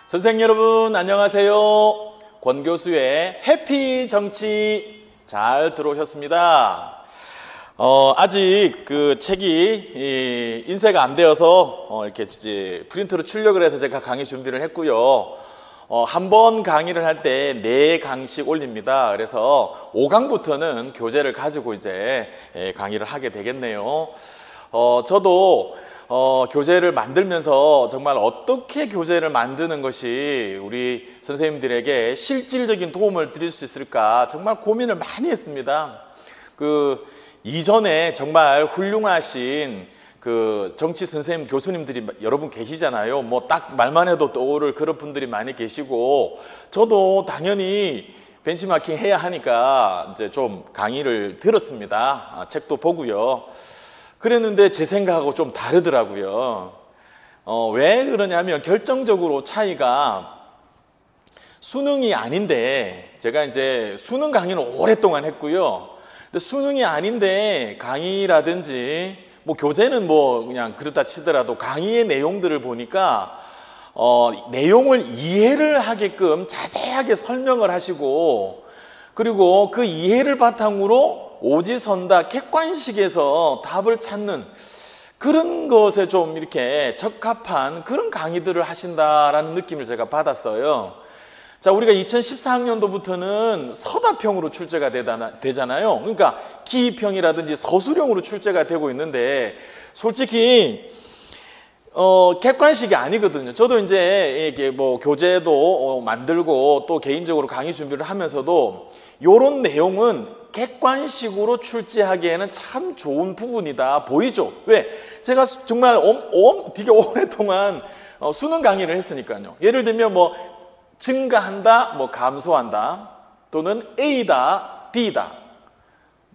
선생님 여러분 안녕하세요. 권 교수의 해피 정치 잘 들어오셨습니다. 아직 그 책이 인쇄가 안 되어서 이렇게 이제 프린트로 출력을 해서 제가 강의 준비를 했고요. 한 번 강의를 할 때 4강씩 올립니다. 그래서 5강부터는 교재를 가지고 이제 강의를 하게 되겠네요. 저도 교재를 만들면서 정말 어떻게 교재를 만드는 것이 우리 선생님들에게 실질적인 도움을 드릴 수 있을까 정말 고민을 많이 했습니다. 이전에 정말 훌륭하신 정치 선생님, 교수님들이 여러분 계시잖아요. 뭐 딱 말만 해도 떠오를 그런 분들이 많이 계시고, 저도 당연히 벤치마킹 해야 하니까 이제 좀 강의를 들었습니다. 책도 보고요. 그랬는데 제 생각하고 좀 다르더라고요. 왜 그러냐면 결정적으로 차이가 수능이 아닌데, 제가 이제 수능 강의는 오랫동안 했고요. 근데 수능이 아닌데 강의라든지 뭐 교재는 뭐 그냥 그렇다 치더라도 강의의 내용들을 보니까 내용을 이해를 하게끔 자세하게 설명을 하시고, 그리고 그 이해를 바탕으로 오지선다 객관식에서 답을 찾는 그런 것에 좀 이렇게 적합한 그런 강의들을 하신다라는 느낌을 제가 받았어요. 자, 우리가 2014학년도부터는 서답형으로 출제가 되잖아요. 그러니까 기입형이라든지 서술형으로 출제가 되고 있는데, 솔직히 객관식이 아니거든요. 저도 이제 이게 뭐 교재도 만들고 또 개인적으로 강의 준비를 하면서도 이런 내용은 객관식으로 출제하기에는 참 좋은 부분이다 보이죠. 왜? 제가 정말 되게 오랫동안 수능 강의를 했으니까요. 예를 들면 뭐 증가한다, 뭐 감소한다, 또는 A다, B다,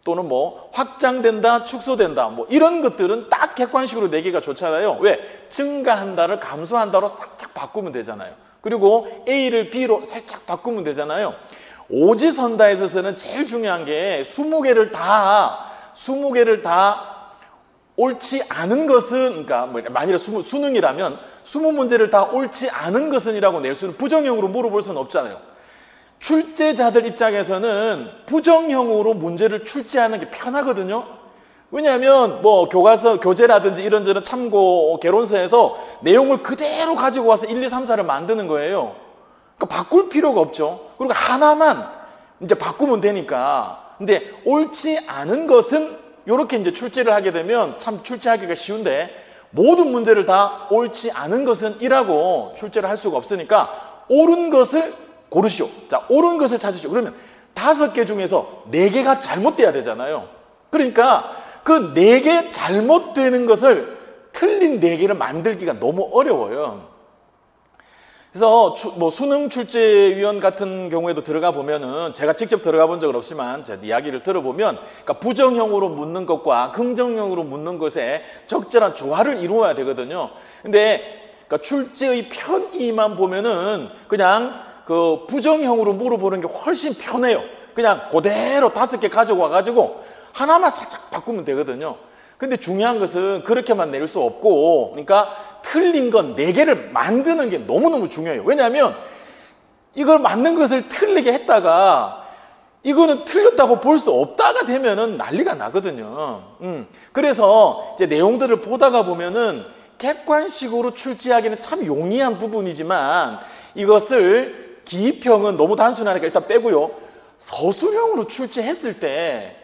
또는 뭐 확장된다, 축소된다, 뭐 이런 것들은 딱 객관식으로 내기가 좋잖아요. 왜? 증가한다를 감소한다로 살짝 바꾸면 되잖아요. 그리고 A를 B로 살짝 바꾸면 되잖아요. 오지선다에 있어서는 제일 중요한 게 20개를 다 옳지 않은 것은, 그러니까 만일에 수능이라면 20문제를 다 옳지 않은 것은 이라고 낼 수는, 부정형으로 물어볼 수는 없잖아요. 출제자들 입장에서는 부정형으로 문제를 출제하는 게 편하거든요. 왜냐하면 뭐 교과서, 교재라든지 이런저런 참고 개론서에서 내용을 그대로 가지고 와서 1, 2, 3, 4를 만드는 거예요. 그러니까 바꿀 필요가 없죠. 그리고 하나만 이제 바꾸면 되니까. 근데 옳지 않은 것은 이렇게 이제 출제를 하게 되면 참 출제하기가 쉬운데, 모든 문제를 다 옳지 않은 것은 이라고 출제를 할 수가 없으니까 옳은 것을 고르시오. 자, 옳은 것을 찾으시오. 그러면 5개 중에서 4개가 잘못돼야 되잖아요. 그러니까 그 4개 잘못되는 것을, 틀린 4개를 만들기가 너무 어려워요. 그래서 뭐 수능 출제위원 같은 경우에도 들어가 보면은, 제가 직접 들어가 본 적은 없지만 제 이야기를 들어보면, 그러니까 부정형으로 묻는 것과 긍정형으로 묻는 것에 적절한 조화를 이루어야 되거든요. 근데 그러니까 출제의 편의만 보면은 그냥 그 부정형으로 물어보는 게 훨씬 편해요. 그냥 그대로 5개 가지고 와가지고 하나만 살짝 바꾸면 되거든요. 근데 중요한 것은 그렇게만 낼 수 없고, 그러니까 틀린 건 4개를 만드는 게 너무너무 중요해요. 왜냐하면 이걸 맞는 것을 틀리게 했다가 이거는 틀렸다고 볼 수 없다가 되면은 난리가 나거든요. 그래서 이제 내용들을 보다가 보면은 객관식으로 출제하기는 참 용이한 부분이지만, 이것을 기입형은 너무 단순하니까 일단 빼고요. 서술형으로 출제했을 때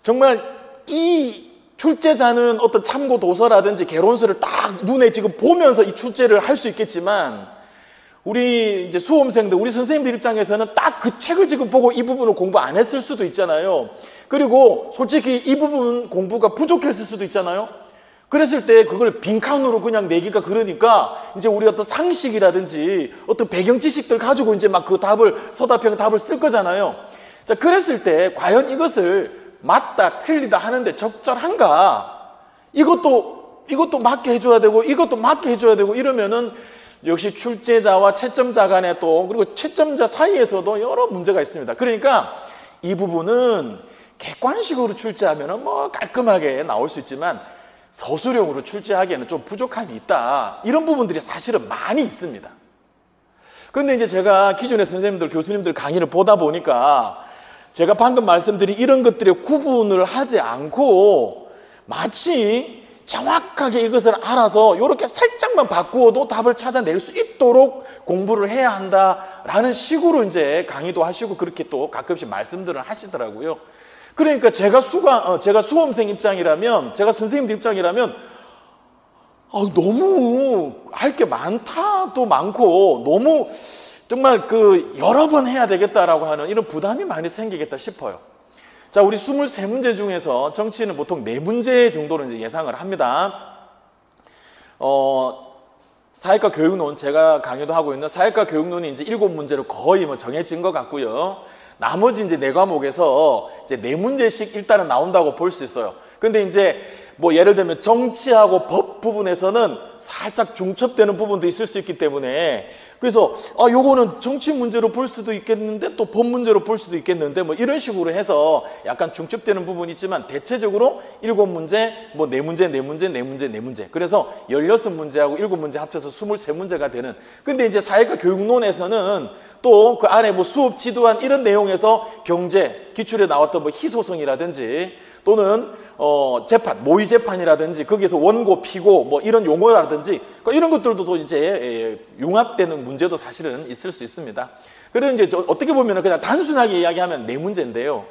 정말 이 출제자는 어떤 참고 도서라든지 개론서를 딱 눈에 지금 보면서 이 출제를 할 수 있겠지만, 우리 이제 수험생들, 우리 선생님들 입장에서는 딱 그 책을 지금 보고 이 부분을 공부 안 했을 수도 있잖아요. 그리고 솔직히 이 부분 공부가 부족했을 수도 있잖아요. 그랬을 때 그걸 빈칸으로 그냥 내기가 그러니까, 이제 우리 어떤 상식이라든지 어떤 배경 지식들 가지고 이제 막 그 서답형 답을 쓸 거잖아요. 자, 그랬을 때 과연 이것을 맞다 틀리다 하는데 적절한가? 이것도 맞게 해줘야 되고 이것도 맞게 해줘야 되고 이러면은 역시 출제자와 채점자 간에 또, 그리고 채점자 사이에서도 여러 문제가 있습니다. 그러니까 이 부분은 객관식으로 출제하면은 뭐 깔끔하게 나올 수 있지만, 서술형으로 출제하기에는 좀 부족함이 있다. 이런 부분들이 사실은 많이 있습니다. 근데 이제 제가 기존의 선생님들, 교수님들 강의를 보다 보니까 제가 방금 말씀드린 이런 것들의 구분을 하지 않고 마치 정확하게 이것을 알아서 이렇게 살짝만 바꾸어도 답을 찾아낼 수 있도록 공부를 해야 한다라는 식으로 이제 강의도 하시고 그렇게 또 가끔씩 말씀들을 하시더라고요. 그러니까 제가 수험생 입장이라면, 제가 선생님들 입장이라면 너무 할 게 많다도 많고 너무 정말 여러 번 해야 되겠다라고 하는 이런 부담이 많이 생기겠다 싶어요. 자, 우리 23문제 중에서 정치는 보통 4문제 정도로 이제 예상을 합니다. 사회과 교육론, 제가 강의도 하고 있는 사회과 교육론이 이제 7문제로 거의 뭐 정해진 것 같고요. 나머지 이제 4과목에서 이제 4문제씩 일단은 나온다고 볼 수 있어요. 근데 이제 뭐 예를 들면 정치하고 법 부분에서는 살짝 중첩되는 부분도 있을 수 있기 때문에, 그래서 요거는 정치 문제로 볼 수도 있겠는데 또 법 문제로 볼 수도 있겠는데 뭐 이런 식으로 해서 약간 중첩되는 부분이 있지만, 대체적으로 7문제, 뭐 4문제, 4문제, 4문제, 4문제, 그래서 16문제하고 7문제 합쳐서 23문제가 되는. 근데 이제 사회과 교육론에서는 또 그 안에 뭐 수업 지도한 이런 내용에서 경제, 기출에 나왔던 뭐 희소성이라든지 또는 재판, 모의 재판이라든지 거기에서 원고, 피고 뭐 이런 용어라든지 이런 것들도 또 이제 융합되는 문제도 사실은 있을 수 있습니다. 그래서 이제 어떻게 보면 그냥 단순하게 이야기하면 4문제인데요.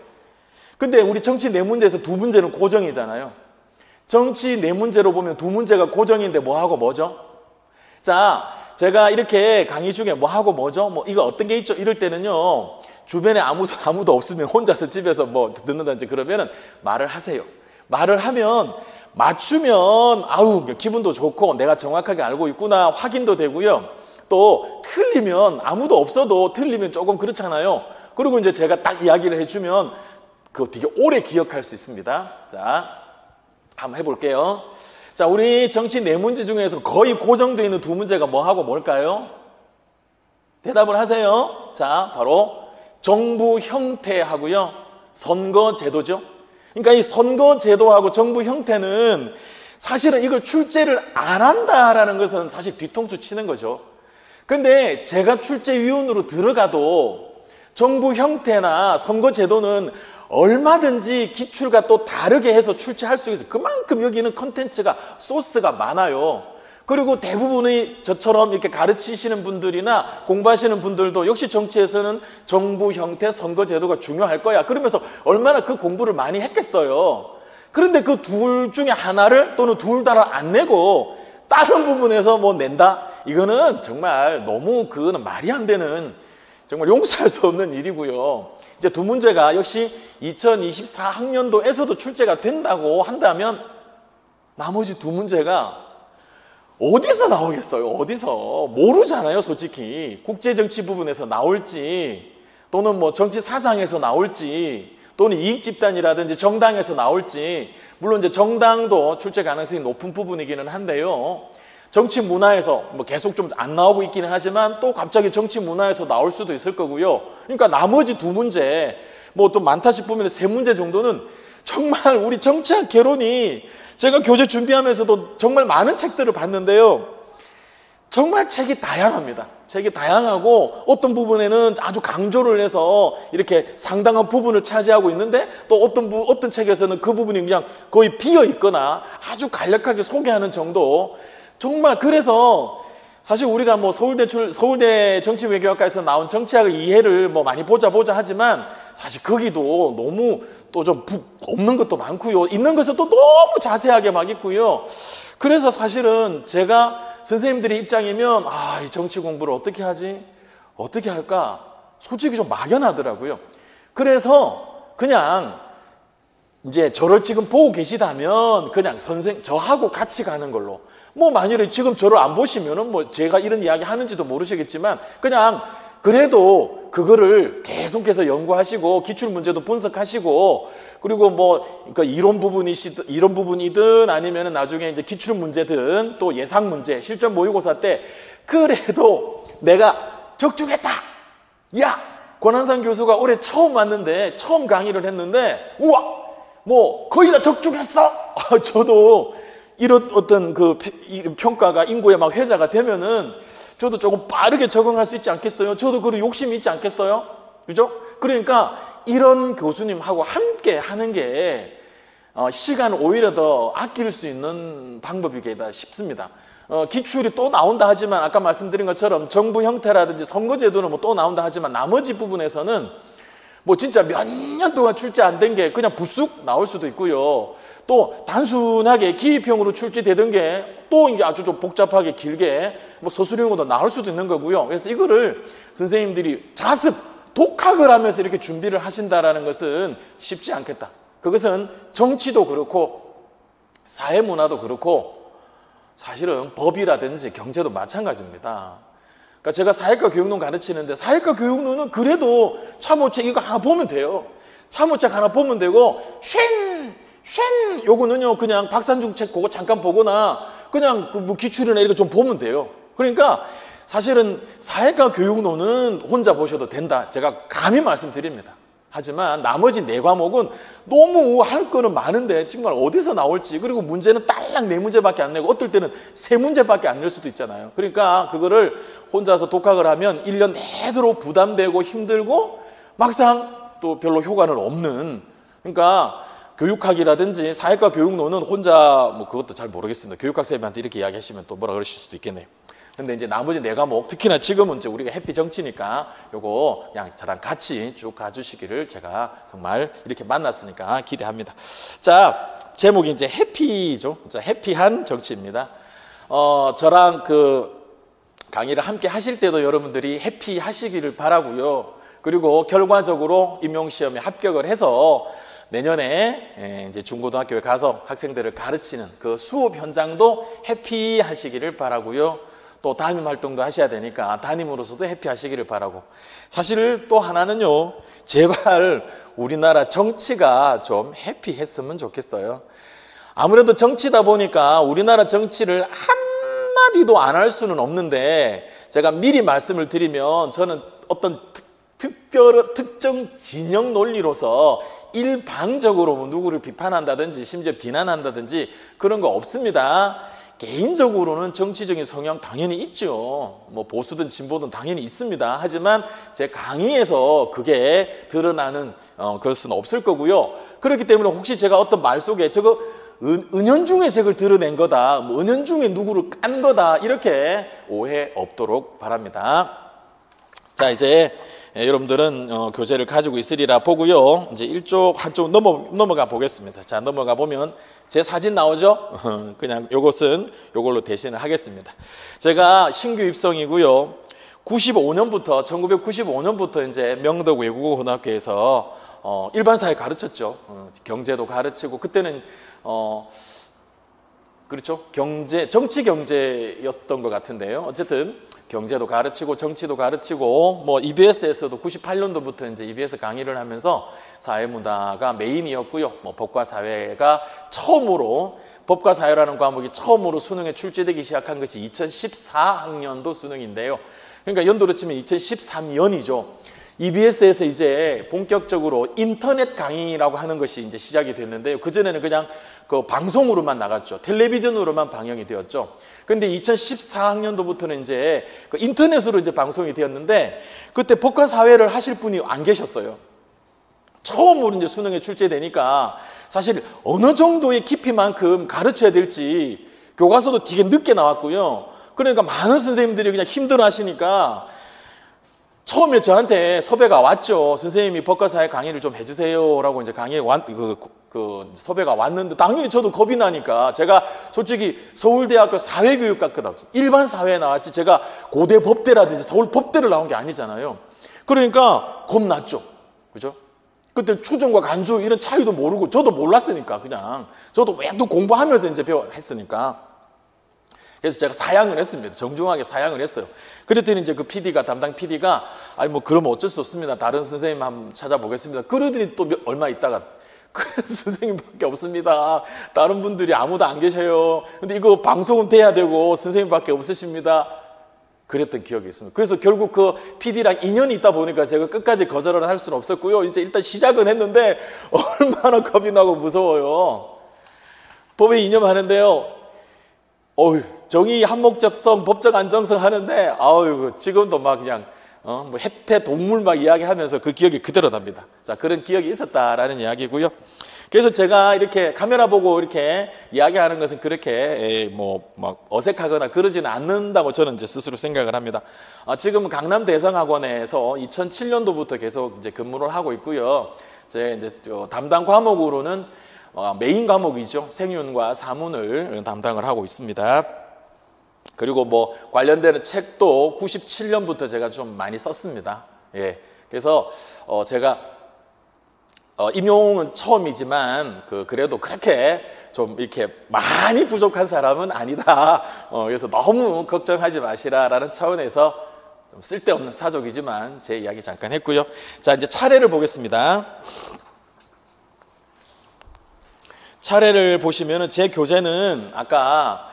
근데 우리 정치 4문제에서 2문제는 고정이잖아요. 정치 4문제로 보면 2문제가 고정인데 뭐하고 뭐죠? 자, 제가 이렇게 강의 중에 뭐하고 뭐죠? 뭐 이거 어떤 게 있죠? 이럴 때는요, 주변에 아무도 없으면 혼자서 집에서 뭐 듣는다든지 그러면은 말을 하세요. 말을 하면 맞추면 기분도 좋고 내가 정확하게 알고 있구나 확인도 되고요. 또 틀리면, 아무도 없어도 틀리면 조금 그렇잖아요. 그리고 이제 제가 딱 이야기를 해주면 그거 되게 오래 기억할 수 있습니다. 자, 한번 해볼게요. 자, 우리 정치 4문제 중에서 거의 고정되어 있는 2문제가 뭐하고 뭘까요? 대답을 하세요. 자, 바로 정부 형태하고요, 선거 제도죠. 그러니까 이 선거 제도하고 정부 형태는 사실은 이걸 출제를 안 한다라는 것은 사실 뒤통수 치는 거죠. 근데 제가 출제위원으로 들어가도 정부 형태나 선거 제도는 얼마든지 기출과 또 다르게 해서 출제할 수 있어요. 그만큼 여기는 컨텐츠가, 소스가 많아요. 그리고 대부분의 저처럼 이렇게 가르치시는 분들이나 공부하시는 분들도 역시 정치에서는 정부 형태, 선거 제도가 중요할 거야, 그러면서 얼마나 그 공부를 많이 했겠어요. 그런데 그 둘 중에 하나를 또는 둘 다를 안 내고 다른 부분에서 뭐 낸다? 이거는 정말 너무 그거는 말이 안 되는, 정말 용서할 수 없는 일이고요. 이제 2문제가 역시 2024학년도에서도 출제가 된다고 한다면 나머지 2문제가 어디서 나오겠어요? 어디서? 모르잖아요, 솔직히. 국제정치 부분에서 나올지, 또는 뭐 정치 사상에서 나올지, 또는 이익집단이라든지 정당에서 나올지. 물론 이제 정당도 출제 가능성이 높은 부분이기는 한데요. 정치 문화에서 뭐 계속 좀 안 나오고 있기는 하지만 또 갑자기 정치 문화에서 나올 수도 있을 거고요. 그러니까 나머지 2문제, 뭐 좀 많다 싶으면 3문제 정도는 정말 우리 정치학 개론이, 제가 교재 준비하면서도 정말 많은 책들을 봤는데요, 정말 책이 다양합니다. 책이 다양하고 어떤 부분에는 아주 강조를 해서 이렇게 상당한 부분을 차지하고 있는데, 또 어떤 책에서는 그 부분이 그냥 거의 비어 있거나 아주 간략하게 소개하는 정도. 정말 그래서 사실 우리가 뭐 서울대 정치외교학과에서 나온 정치학의 이해를 뭐 많이 보자 하지만 사실 거기도 너무 또 좀 없는 것도 많고요, 있는 것은 또 너무 자세하게 막 있고요. 그래서 사실은 제가 선생님들의 입장이면 이 정치 공부를 어떻게 하지? 어떻게 할까? 솔직히 좀 막연하더라고요. 그래서 그냥 이제 저를 지금 보고 계시다면 그냥 저하고 같이 가는 걸로. 뭐 만일에 지금 저를 안 보시면은 뭐 제가 이런 이야기 하는지도 모르시겠지만 그냥 그래도 그거를 계속해서 연구하시고 기출 문제도 분석하시고, 그리고 뭐 그러니까 이론 부분이든 아니면은 나중에 이제 기출 문제든 또 예상 문제, 실전 모의고사 때 그래도 내가 적중했다. 야, 권한상 교수가 올해 처음 왔는데 처음 강의를 했는데 우와, 뭐 거의 다 적중했어. 저도 이런 어떤 그 평가가 인구의 막 회자가 되면은 저도 조금 빠르게 적응할 수 있지 않겠어요? 저도 그런 욕심이 있지 않겠어요? 그죠? 그러니까 이런 교수님하고 함께 하는 게 시간을 오히려 더 아낄 수 있는 방법이겠다 싶습니다. 기출이 또 나온다 하지만 아까 말씀드린 것처럼 정부 형태라든지 선거제도는 뭐 또 나온다 하지만 나머지 부분에서는 뭐 진짜 몇 년 동안 출제 안 된 게 그냥 부쑥 나올 수도 있고요. 또 단순하게 기입형으로 출제되던 게 또 이게 아주 좀 복잡하게 길게 뭐 서술형으로 나올 수도 있는 거고요. 그래서 이거를 선생님들이 자습, 독학을 하면서 이렇게 준비를 하신다라는 것은 쉽지 않겠다. 그것은 정치도 그렇고 사회문화도 그렇고 사실은 법이라든지 경제도 마찬가지입니다. 그러니까 제가 사회과 교육론 가르치는데 사회과 교육론은 그래도 참호책 이거 하나 보면 돼요. 참호책 하나 보면 되고 요거는요 그냥 박산중 책 그거 잠깐 보거나 그냥 뭐 기출이나 이런 거 좀 보면 돼요. 그러니까 사실은 사회과 교육론은 혼자 보셔도 된다. 제가 감히 말씀드립니다. 하지만 나머지 4과목은 너무 할 거는 많은데 정말 어디서 나올지 그리고 문제는 딸랑 4문제밖에 안 내고 어떨 때는 3문제밖에 안 낼 수도 있잖아요. 그러니까 그거를 혼자서 독학을 하면 1년 내도록 부담되고 힘들고 막상 또 별로 효과는 없는 그러니까 교육학이라든지 사회과 교육론은 혼자 뭐 그것도 잘 모르겠습니다. 교육학 선생님한테 이렇게 이야기하시면 또 뭐라 그러실 수도 있겠네요. 근데 이제 나머지 4과목 특히나 지금은 이제 우리가 해피 정치니까 요거 그냥 저랑 같이 쭉 가주시기를 제가 정말 이렇게 만났으니까 기대합니다. 자, 제목이 이제 해피죠. 자, 해피한 정치입니다. 저랑 그 강의를 함께 하실 때도 여러분들이 해피하시기를 바라고요. 그리고 결과적으로 임용시험에 합격을 해서 내년에 이제 중고등학교에 가서 학생들을 가르치는 그 수업 현장도 해피하시기를 바라고요. 또 담임 활동도 하셔야 되니까 담임으로서도 해피하시기를 바라고 사실 또 하나는요 제발 우리나라 정치가 좀 해피했으면 좋겠어요. 아무래도 정치다 보니까 우리나라 정치를 한마디도 안 할 수는 없는데 제가 미리 말씀을 드리면 저는 어떤 특정 진영 논리로서 일방적으로 뭐 누구를 비판한다든지 심지어 비난한다든지 그런 거 없습니다. 개인적으로는 정치적인 성향 당연히 있죠. 뭐 보수든 진보든 당연히 있습니다. 하지만 제 강의에서 그게 드러나는 것은 없을 거고요. 그렇기 때문에 혹시 제가 어떤 말 속에 저거 은연중에 저걸 드러낸 거다, 뭐 은연중에 누구를 깐 거다 이렇게 오해 없도록 바랍니다. 자, 이제 여러분들은 교재를 가지고 있으리라 보고요. 이제 한쪽 넘어가 보겠습니다. 자, 넘어가 보면 제 사진 나오죠? 그냥 요것은 요걸로 대신을 하겠습니다. 제가 신규 입성이고요. 1995년부터 이제 명덕 외국어고등학교에서 일반 사회 가르쳤죠. 경제도 가르치고 그때는 그렇죠. 정치 경제였던 것 같은데요. 어쨌든 경제도 가르치고 정치도 가르치고 뭐 EBS에서도 98년도부터 이제 EBS 강의를 하면서 사회문화가 메인이었고요. 뭐 법과 사회가 처음으로 법과 사회라는 과목이 처음으로 수능에 출제되기 시작한 것이 2014학년도 수능인데요. 그러니까 연도로 치면 2013년이죠. EBS에서 이제 본격적으로 인터넷 강의라고 하는 것이 이제 시작이 됐는데요. 그전에는 그냥 그 방송으로만 나갔죠. 텔레비전으로만 방영이 되었죠. 근데 2014학년도부터는 이제 그 인터넷으로 이제 방송이 되었는데 그때 법과 사회를 하실 분이 안 계셨어요. 처음으로 이제 수능에 출제되니까 사실 어느 정도의 깊이만큼 가르쳐야 될지 교과서도 되게 늦게 나왔고요. 그러니까 많은 선생님들이 그냥 힘들어 하시니까 처음에 저한테 섭외가 왔죠. 선생님이 법과사회 강의를 좀 해주세요라고 이제 강의에 섭외가 왔는데 당연히 저도 겁이 나니까 제가 솔직히 서울대학교 사회교육학과다 일반 사회에 나왔지 제가 고대 법대라든지 서울 법대를 나온 게 아니잖아요. 그러니까 겁났죠. 그죠? 그때 추정과 간주 이런 차이도 모르고 저도 몰랐으니까 그냥 저도 왜 또 공부하면서 이제 했으니까. 그래서 제가 사양을 했습니다. 정중하게 사양을 했어요. 그랬더니 이제 그 PD가, 담당 PD가, 아니, 뭐, 그러면 어쩔 수 없습니다. 다른 선생님 한번 찾아보겠습니다. 그러더니 또 얼마 있다가, 그래서 선생님밖에 없습니다. 다른 분들이 아무도 안 계셔요. 근데 이거 방송은 돼야 되고, 선생님밖에 없으십니다. 그랬던 기억이 있습니다. 그래서 결국 그 PD랑 인연이 있다 보니까 제가 끝까지 거절을 할 수는 없었고요. 이제 일단 시작은 했는데, 얼마나 겁이 나고 무서워요. 법에 이념하는데요. 정의, 한목적성, 법적 안정성 하는데, 지금도 막 그냥, 뭐 혜태, 동물 막 이야기하면서 그 기억이 그대로 납니다. 자, 그런 기억이 있었다라는 이야기고요. 그래서 제가 이렇게 카메라 보고 이렇게 이야기하는 것은 그렇게 막 어색하거나 그러지는 않는다고 저는 이제 스스로 생각을 합니다. 지금 강남 대성학원에서 2007년도부터 계속 이제 근무를 하고 있고요. 제 이제 담당 과목으로는 메인 과목이죠. 생윤과 사문을 담당을 하고 있습니다. 그리고 뭐 관련되는 책도 97년부터 제가 좀 많이 썼습니다. 예. 그래서 제가 임용은 처음이지만 그래도 그렇게 좀 이렇게 많이 부족한 사람은 아니다. 그래서 너무 걱정하지 마시라라는 차원에서 좀 쓸데없는 사족이지만 제 이야기 잠깐 했고요. 자, 이제 차례를 보겠습니다. 차례를 보시면은 제 교재는 아까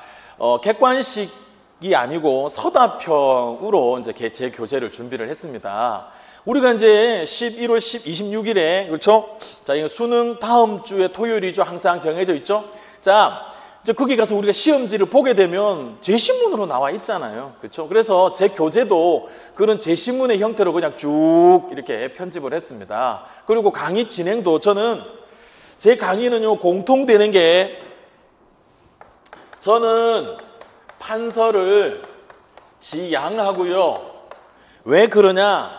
객관식이 아니고 서다평으로 이제 제 교재를 준비를 했습니다. 우리가 이제 11월 26일에 그렇죠? 자, 이거 수능 다음 주에 토요일이죠. 항상 정해져 있죠. 자, 이제 거기 가서 우리가 시험지를 보게 되면 제시문으로 나와 있잖아요. 그렇죠? 그래서 제 교재도 그런 제시문의 형태로 그냥 쭉 이렇게 편집을 했습니다. 그리고 강의 진행도 저는 제 강의는요, 공통되는 게 저는 판서를 지양하고요. 왜 그러냐?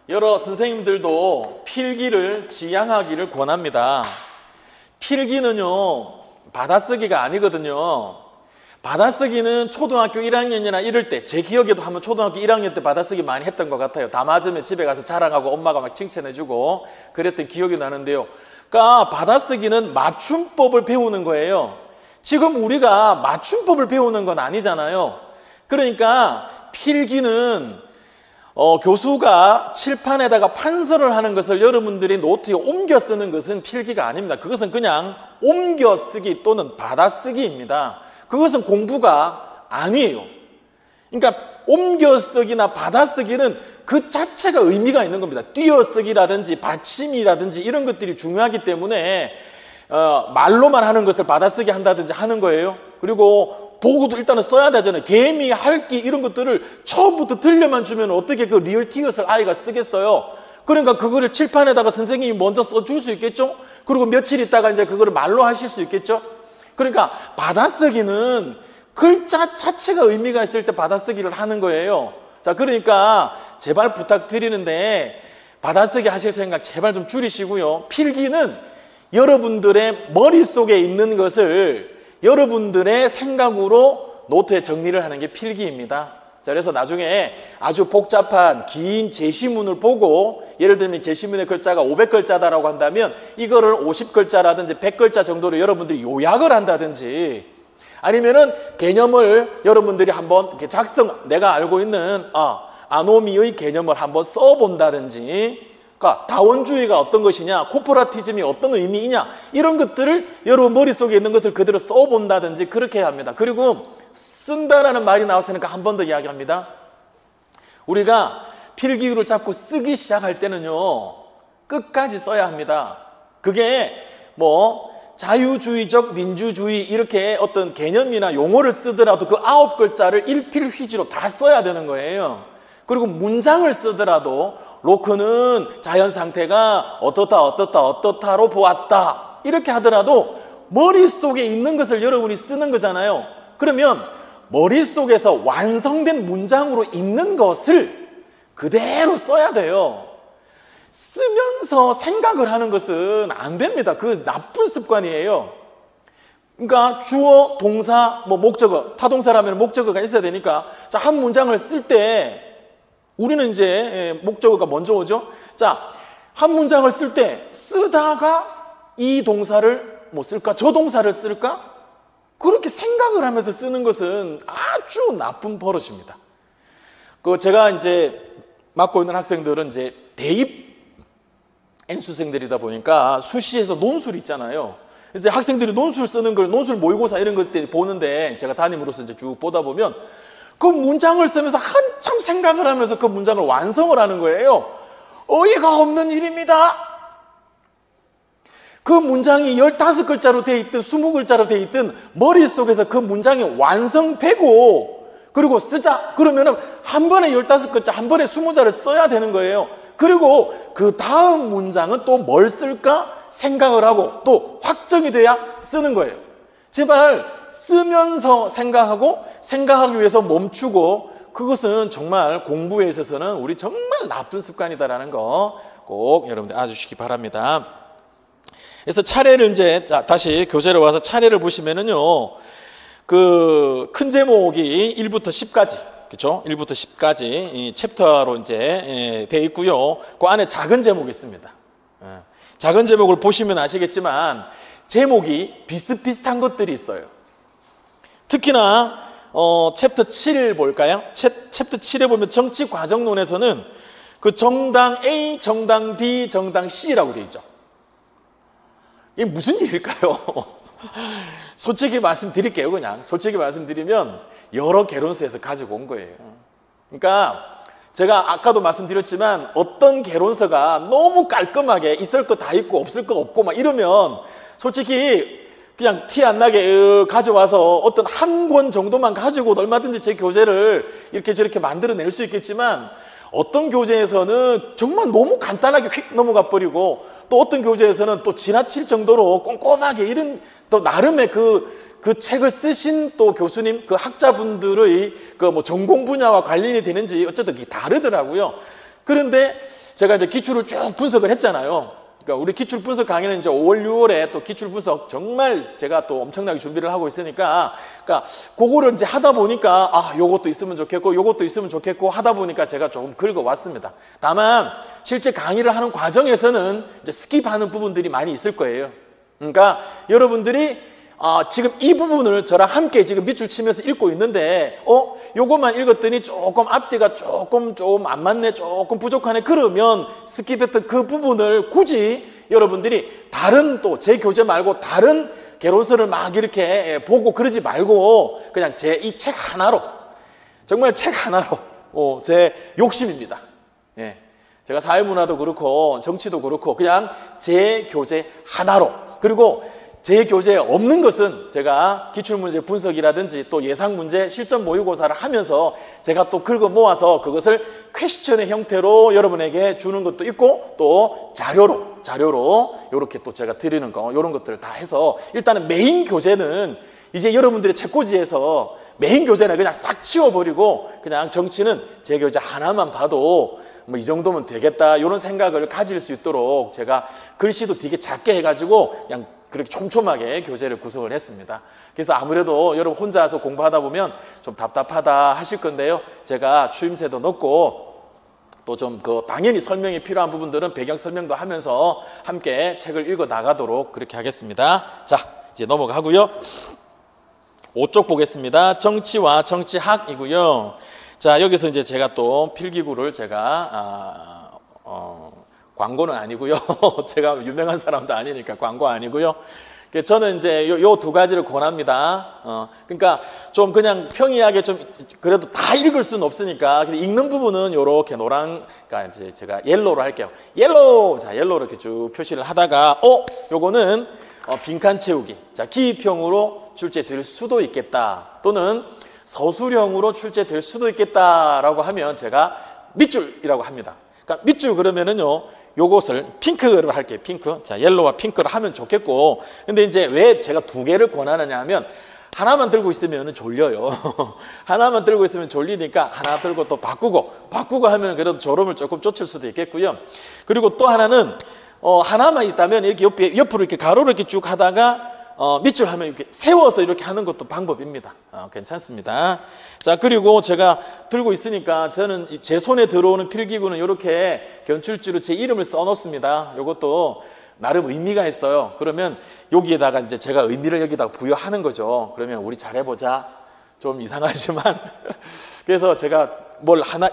여러 선생님들도 필기를 지양하기를 권합니다. 필기는요, 받아쓰기가 아니거든요. 받아쓰기는 초등학교 1학년이나 이럴 때, 제 기억에도 한번 초등학교 1학년 때 받아쓰기 많이 했던 것 같아요. 다 맞으면 집에 가서 자랑하고 엄마가 막 칭찬해주고 그랬던 기억이 나는데요. 그러니까 받아쓰기는 맞춤법을 배우는 거예요. 지금 우리가 맞춤법을 배우는 건 아니잖아요. 그러니까 필기는 교수가 칠판에다가 판서를 하는 것을 여러분들이 노트에 옮겨 쓰는 것은 필기가 아닙니다. 그것은 그냥 옮겨 쓰기 또는 받아쓰기입니다. 그것은 공부가 아니에요. 그러니까 옮겨 쓰기나 받아쓰기는 그 자체가 의미가 있는 겁니다. 띄어쓰기라든지 받침이라든지 이런 것들이 중요하기 때문에 말로만 하는 것을 받아쓰기 한다든지 하는 거예요. 그리고 보고도 일단은 써야 되잖아요. 개미, 할기 이런 것들을 처음부터 들려만 주면 어떻게 그 리얼 티엇을 아이가 쓰겠어요. 그러니까 그거를 칠판에다가 선생님이 먼저 써줄 수 있겠죠. 그리고 며칠 있다가 이제 그거를 말로 하실 수 있겠죠. 그러니까 받아쓰기는 글자 자체가 의미가 있을 때 받아쓰기를 하는 거예요. 자, 그러니까 제발 부탁드리는데 받아쓰기 하실 생각 제발 좀 줄이시고요. 필기는 여러분들의 머릿속에 있는 것을 여러분들의 생각으로 노트에 정리를 하는 게 필기입니다. 자, 그래서 나중에 아주 복잡한 긴 제시문을 보고 예를 들면 제시문의 글자가 500글자다라고 한다면 이거를 50글자라든지 100글자 정도로 여러분들이 요약을 한다든지 아니면은 개념을 여러분들이 한번 이렇게 내가 알고 있는 아노미의 개념을 한번 써본다든지 그러니까 다원주의가 어떤 것이냐, 코퍼라티즘이 어떤 의미이냐 이런 것들을 여러분 머릿속에 있는 것을 그대로 써본다든지 그렇게 해야 합니다. 그리고 쓴다라는 말이 나왔으니까 한 번 더 이야기합니다. 우리가 필기구를 잡고 쓰기 시작할 때는요, 끝까지 써야 합니다. 그게 뭐 자유주의적 민주주의 이렇게 어떤 개념이나 용어를 쓰더라도 그 9글자를 일필휘지로 다 써야 되는 거예요. 그리고 문장을 쓰더라도 로크는 자연 상태가 어떻다로 보았다 이렇게 하더라도 머릿속에 있는 것을 여러분이 쓰는 거잖아요. 그러면 머릿속에서 완성된 문장으로 있는 것을 그대로 써야 돼요. 쓰면서 생각을 하는 것은 안 됩니다. 그 나쁜 습관이에요. 그러니까 주어, 동사, 뭐 목적어, 타동사라면 목적어가 있어야 되니까 자, 한 문장을 쓸 때 우리는 이제 목적어가 먼저 오죠. 자, 한 문장을 쓸 때 쓰다가 이 동사를 뭐 쓸까? 저 동사를 쓸까? 그렇게 생각을 하면서 쓰는 것은 아주 나쁜 버릇입니다. 제가 이제 맡고 있는 학생들은 이제 대입 N수생들이다 보니까 수시에서 논술 있잖아요. 이제 학생들이 논술 쓰는 걸 논술 모의고사 이런 것들 보는데 제가 담임으로서 이제 쭉 보다 보면 그 문장을 쓰면서 한참 생각을 하면서 그 문장을 완성을 하는 거예요. 어이가 없는 일입니다. 그 문장이 15글자로 돼 있든 20글자로 돼 있든 머릿속에서 그 문장이 완성되고 그리고 쓰자 그러면은 한 번에 15글자 한 번에 20자를 써야 되는 거예요. 그리고 그 다음 문장은 또 뭘 쓸까 생각을 하고 또 확정이 돼야 쓰는 거예요. 제발 쓰면서 생각하고 생각하기 위해서 멈추고, 그것은 정말 공부에 있어서는 우리 정말 나쁜 습관이다라는 거 꼭 여러분들 알아주시기 바랍니다. 그래서 차례를 이제 다시 교재로 와서 차례를 보시면은요, 그 큰 제목이 1부터 10까지, 그렇죠? 1부터 10까지 이 챕터로 이제 돼 있고요. 그 안에 작은 제목이 있습니다. 작은 제목을 보시면 아시겠지만 제목이 비슷비슷한 것들이 있어요. 특히나 챕터 7 볼까요? 챕터 7에 보면 정치 과정론에서는 그 정당 A, 정당 B, 정당 C라고 되어 있죠. 이게 무슨 일일까요? 솔직히 말씀드릴게요. 그냥 솔직히 말씀드리면 여러 개론서에서 가지고 온 거예요. 그러니까 제가 아까도 말씀드렸지만 어떤 개론서가 너무 깔끔하게 있을 거 다 있고 없을 거 없고 막 이러면 솔직히 그냥 티 안 나게 가져와서 어떤 한 권 정도만 가지고도 얼마든지 제 교재를 이렇게 저렇게 만들어낼 수 있겠지만, 어떤 교재에서는 정말 너무 간단하게 휙 넘어가 버리고 또 어떤 교재에서는 또 지나칠 정도로 꼼꼼하게 이런 또 나름의 그 책을 쓰신 또 교수님, 그 학자분들의 그 뭐 전공 분야와 관련이 되는지 어쨌든 그게 다르더라고요. 그런데 제가 이제 기출을 쭉 분석을 했잖아요. 그러니까 우리 기출 분석 강의는 이제 5월, 6월에 또 기출 분석 정말 제가 또 엄청나게 준비를 하고 있으니까, 그러니까 그거를 이제 하다 보니까 요것도 있으면 좋겠고 요것도 있으면 좋겠고 하다 보니까 제가 조금 긁어왔습니다. 다만 실제 강의를 하는 과정에서는 이제 스킵하는 부분들이 많이 있을 거예요. 그러니까 여러분들이 지금 이 부분을 저랑 함께 지금 밑줄 치면서 읽고 있는데 요것만 읽었더니 조금 앞뒤가 조금 안 맞네, 조금 부족하네, 그러면 스킵했던 그 부분을 굳이 여러분들이 다른 또 제 교재 말고 다른 개론서를 막 이렇게 보고 그러지 말고 그냥 제 이 책 하나로, 정말 책 하나로 제 욕심입니다. 예. 제가 사회문화도 그렇고 정치도 그렇고 그냥 제 교재 하나로, 그리고 제 교재에 없는 것은 제가 기출문제 분석이라든지 또 예상문제 실전 모의고사를 하면서 제가 또 긁어 모아서 그것을 퀘스천의 형태로 여러분에게 주는 것도 있고 또 자료로 이렇게 또 제가 드리는 거, 이런 것들을 다 해서 일단은 메인 교재는 이제 여러분들의 책꽂이에서 메인 교재는 그냥 싹 치워버리고 그냥 정치는 제 교재 하나만 봐도 뭐 이 정도면 되겠다, 이런 생각을 가질 수 있도록 제가 글씨도 되게 작게 해가지고 그냥 그렇게 촘촘하게 교재를 구성을 했습니다. 그래서 아무래도 여러분 혼자서 공부하다 보면 좀 답답하다 하실 건데요. 제가 추임새도 넣고 또 좀 당연히 설명이 필요한 부분들은 배경 설명도 하면서 함께 책을 읽어 나가도록 그렇게 하겠습니다. 자, 이제 넘어가고요. 5쪽 보겠습니다. 정치와 정치학이고요. 자, 여기서 이제 제가 또 필기구를 제가 광고는 아니고요. 제가 유명한 사람도 아니니까 광고 아니고요. 저는 이제 요 두 가지를 권합니다. 그러니까 좀 그냥 평이하게 좀 그래도 다 읽을 수는 없으니까 읽는 부분은 요렇게 노란, 그러니까 이제 제가 옐로로 할게요. 옐로우! 자, 옐로우로 이렇게 쭉 표시를 하다가 요거는 빈칸 채우기. 자, 기입형으로 출제될 수도 있겠다. 또는 서술형으로 출제될 수도 있겠다라고 하면 제가 밑줄이라고 합니다. 그러니까 밑줄 그러면은요, 요것을 핑크를 할게요. 핑크. 자, 옐로우와 핑크를 하면 좋겠고. 근데 이제 왜 제가 두 개를 권하느냐 하면 하나만 들고 있으면 졸려요. 하나만 들고 있으면 졸리니까 하나 들고 또 바꾸고 하면 그래도 졸음을 조금 쫓을 수도 있겠고요. 그리고 또 하나는 하나만 있다면 이렇게 옆으로 이렇게 가로로 이렇게 쭉 하다가 밑줄 하면 이렇게 세워서 이렇게 하는 것도 방법입니다. 괜찮습니다. 자, 그리고 제가 들고 있으니까 저는 제 손에 들어오는 필기구는 이렇게 견출지로 제 이름을 써놓습니다. 이것도 나름 의미가 있어요. 그러면 여기에다가 이제 제가 의미를 여기다가 부여하는 거죠. 그러면 우리 잘해보자. 좀 이상하지만. 그래서 제가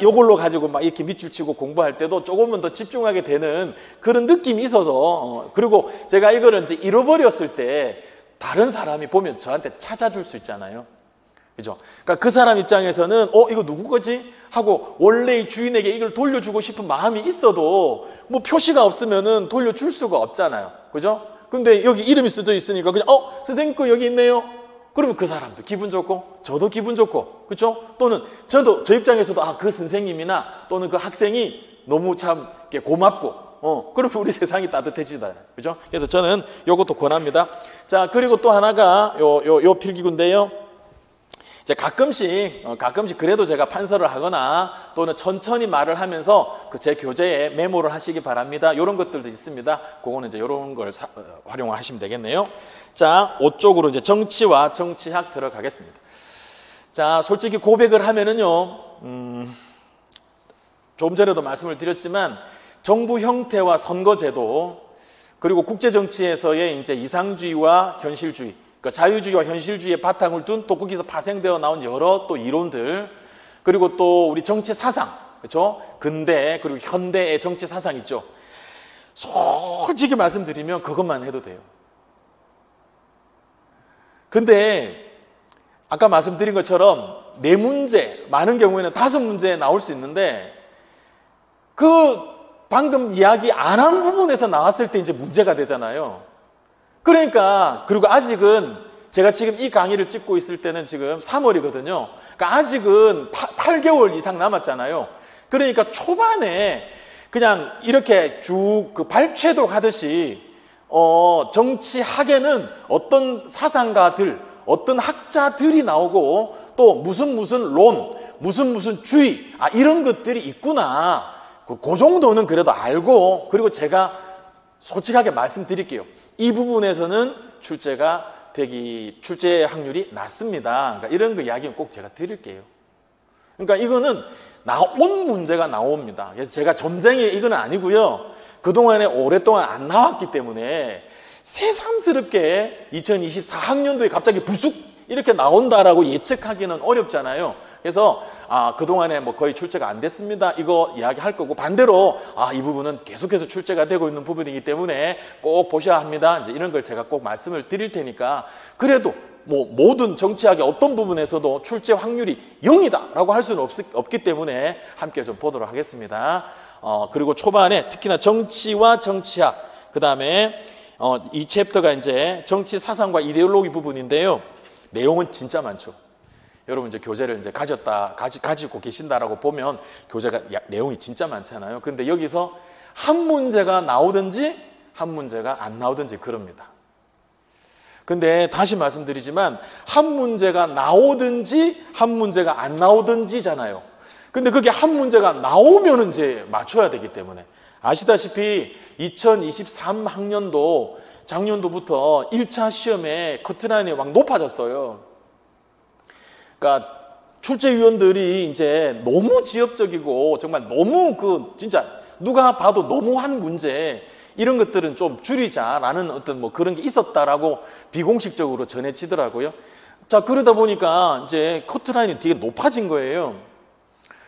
요걸로 가지고 막 이렇게 밑줄 치고 공부할 때도 조금은 더 집중하게 되는 그런 느낌이 있어서, 그리고 제가 이거를 이제 잃어버렸을 때 다른 사람이 보면 저한테 찾아줄 수 있잖아요. 그죠? 그러니까 그 사람 입장에서는 이거 누구 거지? 하고 원래의 주인에게 이걸 돌려주고 싶은 마음이 있어도 뭐 표시가 없으면은 돌려줄 수가 없잖아요. 그죠? 근데 여기 이름이 써져 있으니까 그냥 선생님 거 여기 있네요. 그러면 그 사람도 기분 좋고 저도 기분 좋고, 그렇죠? 또는 저도 저 입장에서도 그 선생님이나 또는 그 학생이 너무 참 고맙고 그러면 우리 세상이 따뜻해지다, 그죠? 그래서 저는 요것도 권합니다. 자, 그리고 또 하나가 요 필기구인데요. 이제 가끔씩 그래도 제가 판서를 하거나 또는 천천히 말을 하면서 그 제 교재에 메모를 하시기 바랍니다. 이런 것들도 있습니다. 그거는 이제 이런 걸 활용을 하시면 되겠네요. 자, 5쪽으로 이제 정치와 정치학 들어가겠습니다. 자, 솔직히 고백을 하면은요, 조금 전에도 말씀을 드렸지만 정부 형태와 선거제도, 그리고 국제정치에서의 이제 이상주의와 현실주의, 그러니까 자유주의와 현실주의의 바탕을 둔 또 거기서 파생되어 나온 여러 또 이론들, 그리고 또 우리 정치 사상, 그렇죠? 근대 그리고 현대의 정치 사상 있죠. 솔직히 말씀드리면 그것만 해도 돼요. 근데 아까 말씀드린 것처럼 4문제, 많은 경우에는 5문제 나올 수 있는데 그 방금 이야기 안 한 부분에서 나왔을 때 이제 문제가 되잖아요. 그러니까, 그리고 아직은 제가 지금 이 강의를 찍고 있을 때는 지금 3월이거든요. 그러니까 아직은 8개월 이상 남았잖아요. 그러니까 초반에 그냥 이렇게 쭉 그 발췌도 가듯이 정치학에는 어떤 사상가들, 어떤 학자들이 나오고 또 무슨 론, 무슨 주의, 이런 것들이 있구나. 그 정도는 그래도 알고, 그리고 제가 솔직하게 말씀드릴게요. 이 부분에서는 출제 확률이 낮습니다. 그러니까 이런 거 이야기는 꼭 제가 드릴게요. 그러니까 이거는 나온 문제가 나옵니다. 그래서 제가 점쟁이 이건 아니고요. 그동안에 오랫동안 안 나왔기 때문에 새삼스럽게 2024학년도에 갑자기 불쑥 이렇게 나온다라고 예측하기는 어렵잖아요. 그래서 그동안에 뭐 거의 출제가 안 됐습니다, 이거 이야기할 거고, 반대로 이 부분은 계속해서 출제가 되고 있는 부분이기 때문에 꼭 보셔야 합니다, 이제 이런 걸 제가 꼭 말씀을 드릴 테니까, 그래도 뭐 모든 정치학의 어떤 부분에서도 출제 확률이 0이다 라고 할 수는 없기 때문에 함께 좀 보도록 하겠습니다. 그리고 초반에 특히나 정치와 정치학, 그 다음에 이 챕터가 이제 정치 사상과 이데올로기 부분인데요. 내용은 진짜 많죠. 여러분 이제 교재를 이제 가지고 계신다라고 보면 교재가 내용이 진짜 많잖아요. 근데 여기서 한 문제가 나오든지 한 문제가 안 나오든지 그럽니다. 근데 다시 말씀드리지만 한 문제가 나오든지 한 문제가 안 나오든지잖아요. 근데 그게 한 문제가 나오면 이제 맞춰야 되기 때문에, 아시다시피 2023학년도 작년도부터 1차 시험에 커트라인이 막 높아졌어요. 그러니까 출제위원들이 이제 너무 지엽적이고 정말 너무 진짜 누가 봐도 너무한 문제, 이런 것들은 좀 줄이자라는 어떤 뭐 그런 게 있었다라고 비공식적으로 전해지더라고요. 자, 그러다 보니까 이제 커트라인이 되게 높아진 거예요.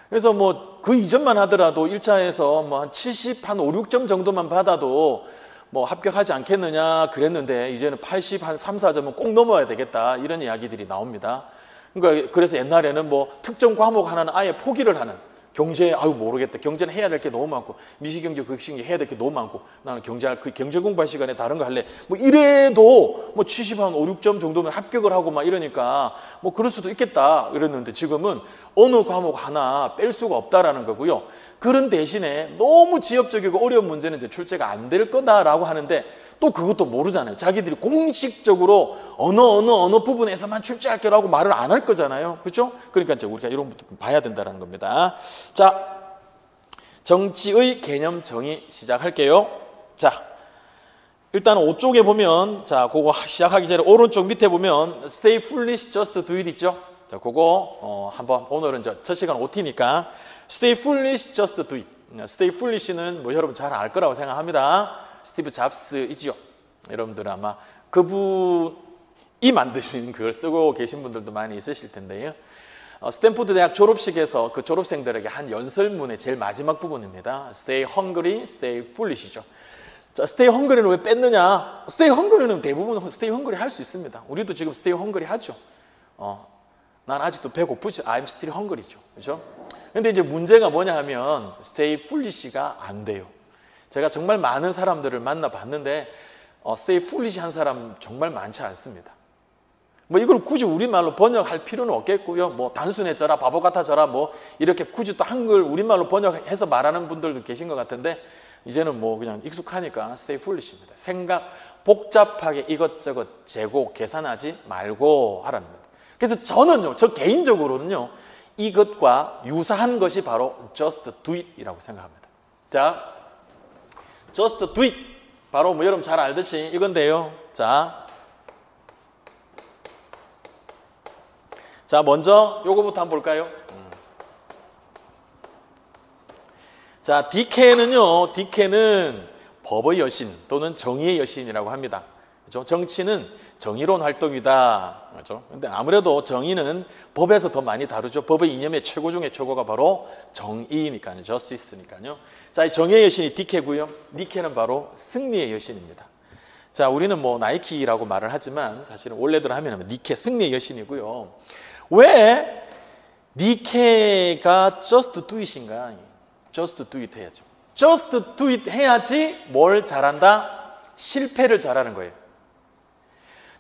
그래서 뭐 그 이전만 하더라도 1차에서 뭐 한 70, 한 5, 6점 정도만 받아도 뭐 합격하지 않겠느냐 그랬는데, 이제는 80, 한 3, 4점은 꼭 넘어야 되겠다, 이런 이야기들이 나옵니다. 그러니까 그래서 옛날에는 뭐 특정 과목 하나는 아예 포기를 하는, 경제 모르겠다, 경제는 해야 될 게 너무 많고, 미시경제 극신경 해야 될 게 너무 많고, 나는 경제 공부할 시간에 다른 거 할래, 뭐 이래도 뭐 70, 한 5, 6점 정도면 합격을 하고 막 이러니까 뭐 그럴 수도 있겠다 이랬는데, 지금은 어느 과목 하나 뺄 수가 없다라는 거고요. 그런 대신에 너무 지엽적이고 어려운 문제는 이제 출제가 안 될 거다라고 하는데, 또 그것도 모르잖아요. 자기들이 공식적으로 어느 부분에서만 출제할 거라고 말을 안 할 거잖아요. 그렇죠? 그러니까 이제 우리가 이런 것도 봐야 된다는 겁니다. 자, 정치의 개념 정의 시작할게요. 자, 일단 5쪽에 보면, 자, 그거 시작하기 전에 오른쪽 밑에 보면 Stay foolish, just do it 있죠? 자, 그거 한번, 오늘은 첫 시간 OT니까 Stay foolish, just do it. Stay foolish는 뭐 여러분 잘 알 거라고 생각합니다. 스티브 잡스이지요. 여러분들은 아마 그분이 만드신 그걸 쓰고 계신 분들도 많이 있으실 텐데요. 스탠포드 대학 졸업식에서 그 졸업생들에게 한 연설문의 제일 마지막 부분입니다. Stay hungry, stay foolish이죠. 자, stay hungry는 왜 뺐느냐? stay hungry는 대부분 stay hungry 할 수 있습니다. 우리도 지금 stay hungry 하죠. 난 아직도 배고프지. I'm still hungry죠. 그렇죠? 근데 이제 문제가 뭐냐 하면 stay foolish가 안 돼요. 제가 정말 많은 사람들을 만나봤는데 stay foolish 한 사람 정말 많지 않습니다. 뭐 이걸 굳이 우리말로 번역할 필요는 없겠고요. 뭐 단순해져라, 바보 같아져라, 뭐 이렇게 굳이 또 한글 우리말로 번역해서 말하는 분들도 계신 것 같은데 이제는 뭐 그냥 익숙하니까 stay foolish입니다. 생각 복잡하게 이것저것 재고 계산하지 말고 하라는 겁니다. 그래서 저는요, 저 개인적으로는요, 이것과 유사한 것이 바로 just do it 이라고 생각합니다. 자, just do it. 바로 뭐 여러분 잘 알듯이 이건데요. 자, 먼저 요거부터 한번 볼까요? 자, 디케는 법의 여신 또는 정의의 여신이라고 합니다. 그렇죠? 정치는 정의로운 활동이다. 그렇죠? 근데 아무래도 정의는 법에서 더 많이 다루죠. 법의 이념의 최고 중에 최고가 바로 정의니까요. justice니까요. 자, 이 정의의 여신이 디케고요. 니케는 바로 승리의 여신입니다. 자, 우리는 뭐 나이키라고 말을 하지만 사실은 원래대로 하면 니케 승리의 여신이고요. 왜 니케가 just do it인가? just do it 해야죠. just do it 해야지 뭘 잘한다? 실패를 잘하는 거예요.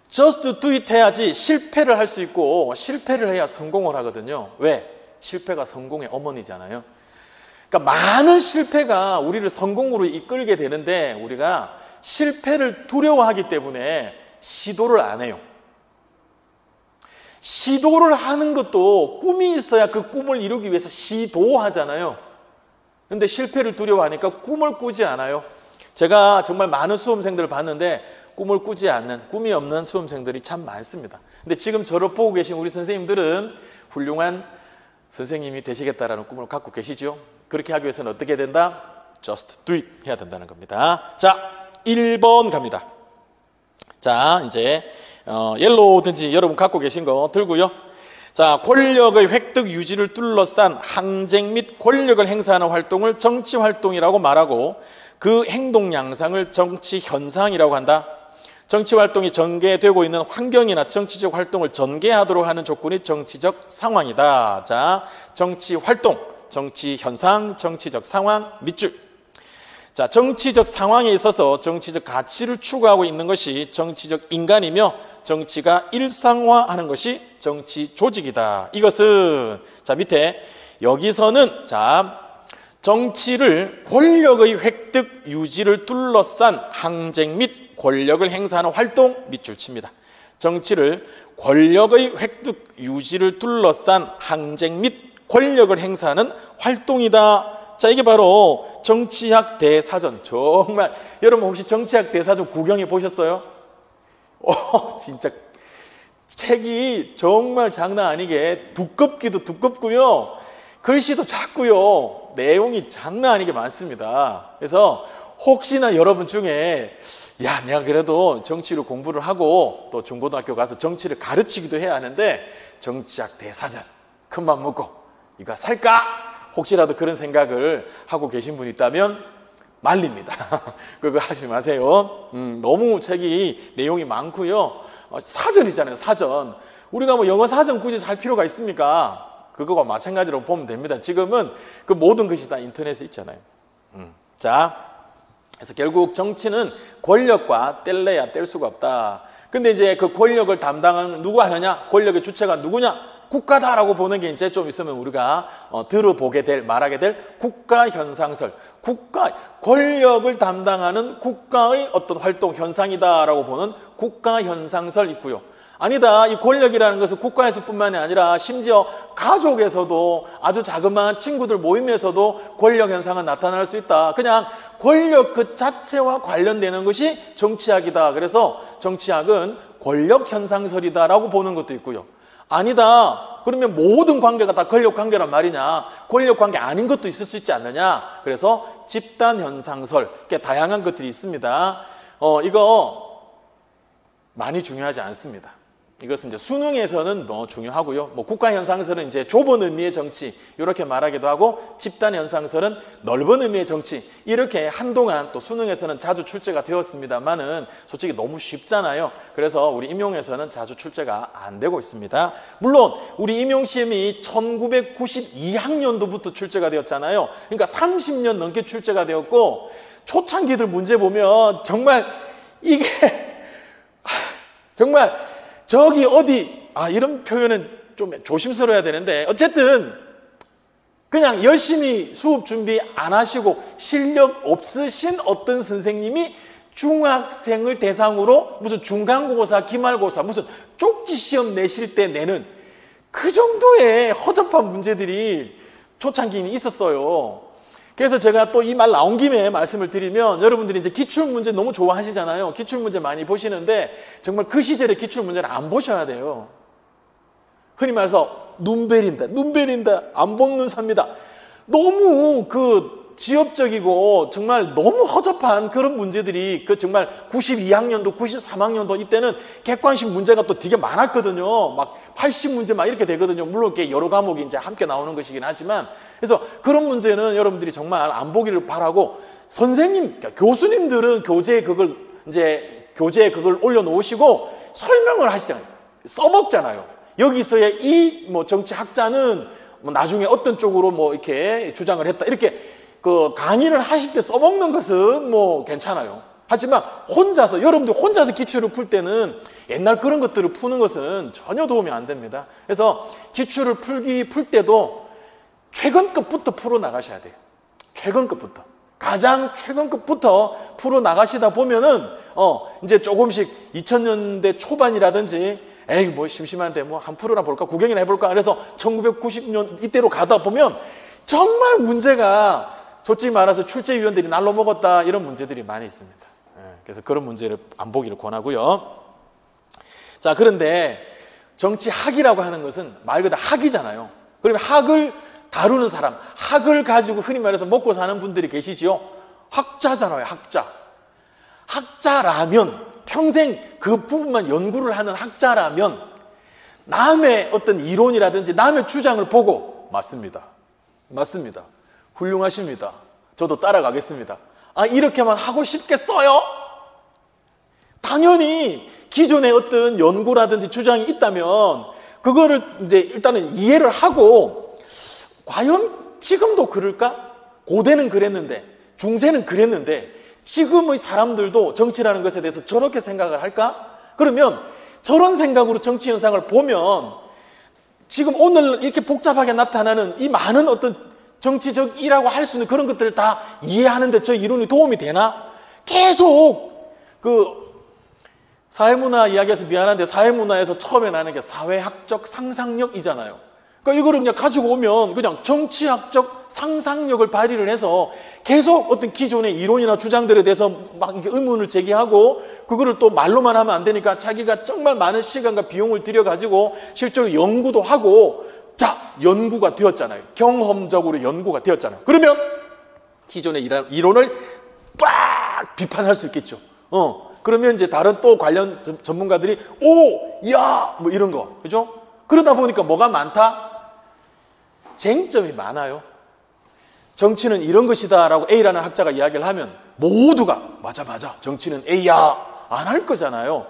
just do it 해야지 실패를 할 수 있고 실패를 해야 성공을 하거든요. 왜? 실패가 성공의 어머니잖아요. 그러니까 많은 실패가 우리를 성공으로 이끌게 되는데 우리가 실패를 두려워하기 때문에 시도를 안 해요. 시도를 하는 것도 꿈이 있어야 그 꿈을 이루기 위해서 시도하잖아요. 근데 실패를 두려워하니까 꿈을 꾸지 않아요. 제가 정말 많은 수험생들을 봤는데 꿈을 꾸지 않는, 꿈이 없는 수험생들이 참 많습니다. 근데 지금 저를 보고 계신 우리 선생님들은 훌륭한 선생님이 되시겠다라는 꿈을 갖고 계시죠. 그렇게 하기 위해서는 어떻게 된다? just do it 해야 된다는 겁니다. 자, 1번 갑니다. 자, 이제 옐로우든지 여러분 갖고 계신 거 들고요. 자, 권력의 획득 유지를 둘러싼 항쟁 및 권력을 행사하는 활동을 정치 활동이라고 말하고 그 행동 양상을 정치 현상이라고 한다. 정치 활동이 전개되고 있는 환경이나 정치적 활동을 전개하도록 하는 조건이 정치적 상황이다. 자, 정치 활동, 정치 현상, 정치적 상황, 밑줄. 자, 정치적 상황에 있어서 정치적 가치를 추구하고 있는 것이 정치적 인간이며 정치가 일상화하는 것이 정치 조직이다. 이것은 자, 밑에 여기서는 자, 정치를 권력의 획득 유지를 둘러싼 항쟁 및 권력을 행사하는 활동 밑줄 칩니다. 정치를 권력의 획득 유지를 둘러싼 항쟁 및 권력을 행사하는 활동이다. 자, 이게 바로 정치학 대사전. 정말 여러분 혹시 정치학 대사전 구경해 보셨어요? 진짜 책이 정말 장난 아니게 두껍기도 두껍고요. 글씨도 작고요. 내용이 장난 아니게 많습니다. 그래서 혹시나 여러분 중에 야, 내가 그래도 정치를 공부를 하고 또 중고등학교 가서 정치를 가르치기도 해야 하는데 정치학 대사전 큰맘 먹고 이거 살까? 혹시라도 그런 생각을 하고 계신 분이 있다면 말립니다. 그거 하지 마세요. 너무 책이 내용이 많고요. 사전이잖아요, 사전. 우리가 뭐 영어 사전 굳이 살 필요가 있습니까? 그거와 마찬가지로 보면 됩니다. 지금은 그 모든 것이 다 인터넷에 있잖아요. 자, 그래서 결국 정치는 권력과 뗄래야 뗄 수가 없다. 근데 이제 그 권력을 담당하는 누구 하느냐? 권력의 주체가 누구냐? 국가다라고 보는 게 이제 좀 있으면 우리가 들어보게 될, 말하게 될 국가 현상설, 권력을 담당하는 국가의 어떤 활동 현상이다라고 보는 국가 현상설 있고요. 아니다, 이 권력이라는 것은 국가에서뿐만이 아니라 심지어 가족에서도 아주 자그마한 친구들 모임에서도 권력 현상은 나타날 수 있다. 그냥 권력 그 자체와 관련되는 것이 정치학이다. 그래서 정치학은 권력 현상설이다라고 보는 것도 있고요. 아니다, 그러면 모든 관계가 다 권력 관계란 말이냐? 권력 관계 아닌 것도 있을 수 있지 않느냐? 그래서 집단 현상설, 이렇게 다양한 것들이 있습니다. 이거 많이 중요하지 않습니다. 이것은 이제 수능에서는 중요하고요. 뭐 국가 현상설은 이제 좁은 의미의 정치 이렇게 말하기도 하고, 집단 현상설은 넓은 의미의 정치 이렇게 한동안 또 수능에서는 자주 출제가 되었습니다만은 솔직히 너무 쉽잖아요. 그래서 우리 임용에서는 자주 출제가 안 되고 있습니다. 물론 우리 임용시험이 1992학년도부터 출제가 되었잖아요. 그러니까 30년 넘게 출제가 되었고, 초창기들 문제 보면 정말 이게 정말 저기 어디 이런 표현은 좀 조심스러워야 되는데 어쨌든 그냥 열심히 수업 준비 안 하시고 실력 없으신 어떤 선생님이 중학생을 대상으로 무슨 중간고사, 기말고사, 무슨 쪽지 시험 내실 때 내는 그 정도의 허접한 문제들이 초창기에 있었어요. 그래서 제가 또 이 말 나온 김에 말씀을 드리면 여러분들이 이제 기출문제 너무 좋아하시잖아요. 기출문제 많이 보시는데 정말 그 시절의 기출문제를 안 보셔야 돼요. 흔히 말해서 눈 베린다, 안 먹는 삽니다. 너무 지엽적이고 정말 너무 허접한 그런 문제들이 정말 92학년도, 93학년도 이때는 객관식 문제가 또 되게 많았거든요. 막 80문제 막 이렇게 되거든요. 물론 여러 과목이 이제 함께 나오는 것이긴 하지만 그래서 그런 문제는 여러분들이 정말 안 보기를 바라고 선생님, 그러니까 교수님들은 교재에 그걸 올려놓으시고 설명을 하시잖아요. 써먹잖아요. 여기서의 이 정치학자는 나중에 어떤 쪽으로 이렇게 주장을 했다. 이렇게 강의를 하실 때 써먹는 것은 괜찮아요. 하지만 여러분들 혼자서 기출을 풀 때는 옛날 그런 것들을 푸는 것은 전혀 도움이 안 됩니다. 그래서 기출을 풀 때도 최근급부터 풀어 나가셔야 돼요. 최근급부터. 가장 최근급부터 풀어 나가시다 보면은, 이제 조금씩 2000년대 초반이라든지, 심심한데 한 풀어나 볼까? 구경이나 해볼까? 그래서 1990년 이때로 가다 보면 정말 문제가 솔직히 말해서 출제위원들이 날로 먹었다 이런 문제들이 많이 있습니다. 그래서 그런 문제를 안 보기를 권하고요. 자, 그런데 정치학이라고 하는 것은 말 그대로 학이잖아요. 그러면 학을 다루는 사람, 학을 가지고 흔히 말해서 먹고 사는 분들이 계시지요. 학자잖아요, 학자. 학자라면 평생 그 부분만 연구를 하는 학자라면 남의 어떤 이론이라든지 남의 주장을 보고 맞습니다. 훌륭하십니다. 저도 따라가겠습니다. 이렇게만 하고 싶겠어요? 당연히 기존의 어떤 연구라든지 주장이 있다면 그거를 이제 일단은 이해를 하고 과연 지금도 그럴까? 고대는 그랬는데 중세는 그랬는데 지금의 사람들도 정치라는 것에 대해서 저렇게 생각을 할까? 그러면 저런 생각으로 정치 현상을 보면 지금 오늘 이렇게 복잡하게 나타나는 이 많은 어떤 정치적이라고 할 수 있는 그런 것들을 다 이해하는데 저 이론이 도움이 되나? 계속 사회문화 이야기해서 미안한데 사회문화에서 처음에 나는 게 사회학적 상상력이잖아요. 그러니까 이거를 그냥 가지고 오면 그냥 정치학적 상상력을 발휘를 해서 계속 어떤 기존의 이론이나 주장들에 대해서 막 의문을 제기하고 그거를 또 말로만 하면 안 되니까 자기가 정말 많은 시간과 비용을 들여가지고 실제로 연구도 하고 연구가 되었잖아요. 경험적으로 연구가 되었잖아요. 그러면 기존의 이론을 빡 비판할 수 있겠죠. 그러면 이제 다른 또 관련 전문가들이 이런 거, 그죠? 그러다 보니까 뭐가 많다? 쟁점이 많아요. 정치는 이런 것이다라고 A라는 학자가 이야기를 하면 모두가 맞아 정치는 A야 안 할 거잖아요.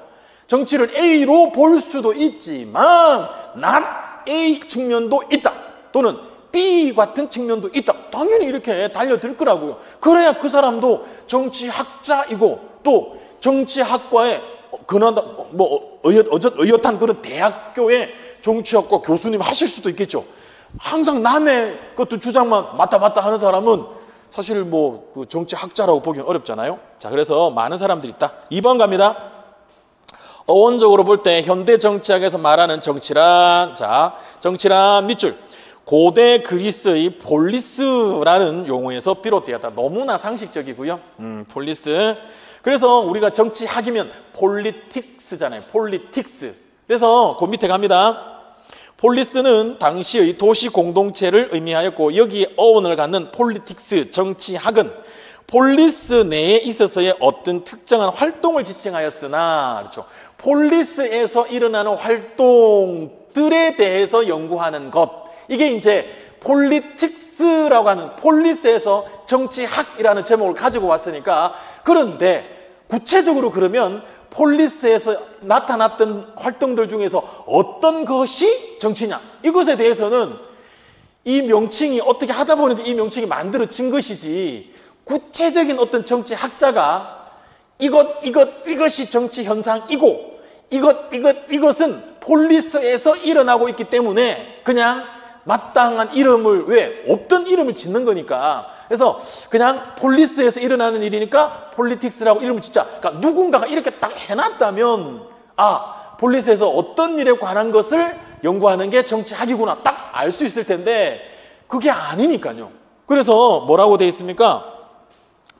정치를 A로 볼 수도 있지만 not A 측면도 있다. 또는 B 같은 측면도 있다. 당연히 이렇게 달려들 거라고요. 그래야 그 사람도 정치학자이고 또 정치학과에 의젓한 그런 대학교의 정치학과 교수님 하실 수도 있겠죠. 항상 남의 것도 주장만 맞다 하는 사람은 사실 그 정치학자라고 보기는 어렵잖아요. 자, 그래서 많은 사람들이 있다. 2번 갑니다. 어원적으로 볼 때 현대 정치학에서 말하는 정치란 밑줄 고대 그리스의 폴리스라는 용어에서 비롯되었다. 너무나 상식적이고요. 폴리스. 그래서 우리가 정치학이면 폴리틱스잖아요. 폴리틱스. 그래서 그 밑에 갑니다. 폴리스는 당시의 도시 공동체를 의미하였고 여기에 어원을 갖는 폴리틱스, 정치학은 폴리스 내에 있어서의 어떤 특정한 활동을 지칭하였으나 그렇죠. 폴리스에서 일어나는 활동들에 대해서 연구하는 것. 이게 이제 폴리틱스라고 하는 폴리스에서 정치학이라는 제목을 가지고 왔으니까 그런데 구체적으로 그러면 폴리스에서 나타났던 활동들 중에서 어떤 것이 정치냐? 이것에 대해서는 이 명칭이 어떻게 하다 보니까 이 명칭이 만들어진 것이지 구체적인 어떤 정치학자가 이것이 정치 현상이고 이것은 폴리스에서 일어나고 있기 때문에 그냥 마땅한 이름을 왜 없던 이름을 짓는 거니까. 그래서 그냥 폴리스에서 일어나는 일이니까 폴리틱스라고 이름을 짓자. 그러니까 누군가가 이렇게 딱 해놨다면 폴리스에서 어떤 일에 관한 것을 연구하는 게 정치학이구나 딱 알 수 있을 텐데 그게 아니니까요. 그래서 뭐라고 되어 있습니까?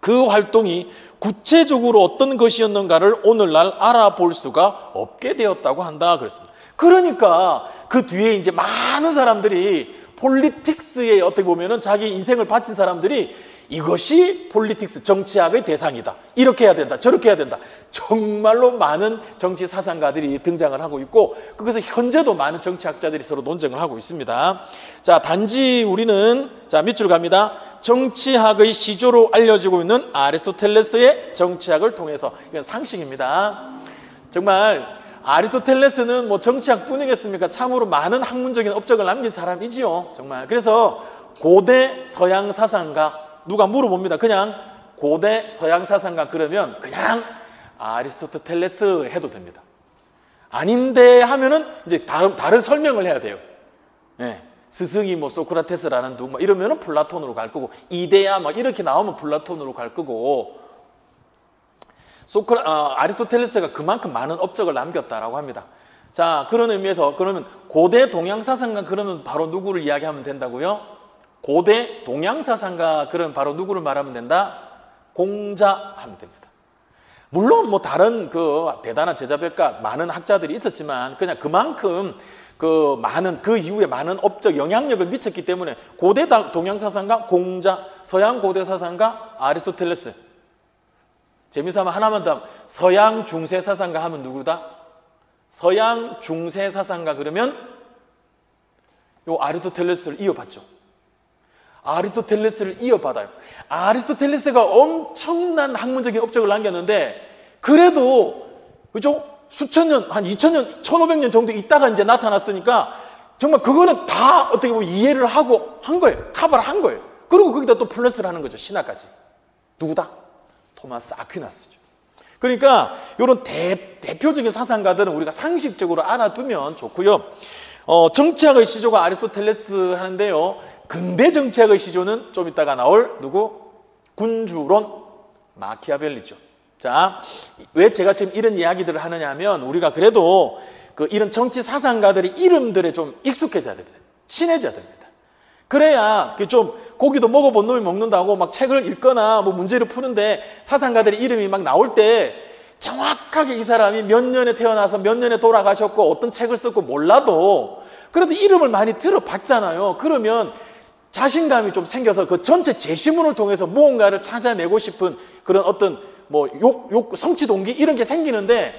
그 활동이 구체적으로 어떤 것이었는가를 오늘날 알아볼 수가 없게 되었다고 한다 그랬습니다. 그러니까 그 뒤에 이제 많은 사람들이 폴리틱스에 어떻게 보면은 자기 인생을 바친 사람들이 이것이 폴리틱스 정치학의 대상이다. 이렇게 해야 된다. 저렇게 해야 된다. 정말로 많은 정치 사상가들이 등장을 하고 있고 그래서 현재도 많은 정치학자들이 서로 논쟁을 하고 있습니다. 자, 단지 우리는 밑줄 갑니다. 정치학의 시조로 알려지고 있는 아리스토텔레스의 정치학을 통해서 이건 상식입니다. 정말 아리스토텔레스는 뭐 정치학뿐이겠습니까? 참으로 많은 학문적인 업적을 남긴 사람이지요. 정말. 그래서 고대 서양 사상가 누가 물어봅니다. 그냥 고대 서양 사상가 그러면 그냥 아리스토텔레스 해도 됩니다. 아닌데 하면은 이제 다른 설명을 해야 돼요. 네. 스승이 뭐 소크라테스라는 누구 이러면은 플라톤으로 갈 거고 이데야 막 이렇게 나오면 플라톤으로 갈 거고 아리스토텔레스가 그만큼 많은 업적을 남겼다라고 합니다. 자, 그런 의미에서 그러면 고대 동양 사상가 그러면 바로 누구를 이야기하면 된다고요? 고대 동양 사상가 그러면 바로 누구를 말하면 된다? 공자 하면 됩니다. 물론 뭐 다른 그 대단한 제자백과 많은 학자들이 있었지만 그냥 그만큼 그 많은 그 이후에 많은 업적 영향력을 미쳤기 때문에 고대 동양 사상가 공자, 서양 고대 사상가 아리스토텔레스. 재미삼아 하나만 더 서양 중세 사상가 하면 누구다? 서양 중세 사상가 그러면 요 아리스토텔레스를 이어받죠. 아리스토텔레스를 이어받아요. 아리스토텔레스가 엄청난 학문적인 업적을 남겼는데 그래도 그죠? 수천 년, 한 2000년, 1500년 정도 있다가 이제 나타났으니까 정말 그거는 다 어떻게 보면 이해를 하고 한 거예요. 커버를 한 거예요. 그리고 거기다 또 플러스를 하는 거죠. 신화까지. 누구다? 토마스 아퀴나스죠. 그러니까 이런 대표적인 사상가들은 우리가 상식적으로 알아두면 좋고요. 정치학의 시조가 아리스토텔레스 하는데요. 근대 정치학의 시조는 좀 이따가 나올 누구? 군주론 마키아벨리죠. 자, 왜 제가 지금 이런 이야기들을 하느냐 하면 우리가 그래도 이런 정치 사상가들의 이름들에 좀 익숙해져야 됩니다. 친해져야 됩니다. 그래야 좀 고기도 먹어본 놈이 먹는다고 막 책을 읽거나 뭐 문제를 푸는데 사상가들의 이름이 막 나올 때 정확하게 이 사람이 몇 년에 태어나서 몇 년에 돌아가셨고 어떤 책을 썼고 몰라도 그래도 이름을 많이 들어봤잖아요. 그러면 자신감이 좀 생겨서 그 전체 제시문을 통해서 무언가를 찾아내고 싶은 그런 어떤 뭐 성취 동기 이런 게 생기는데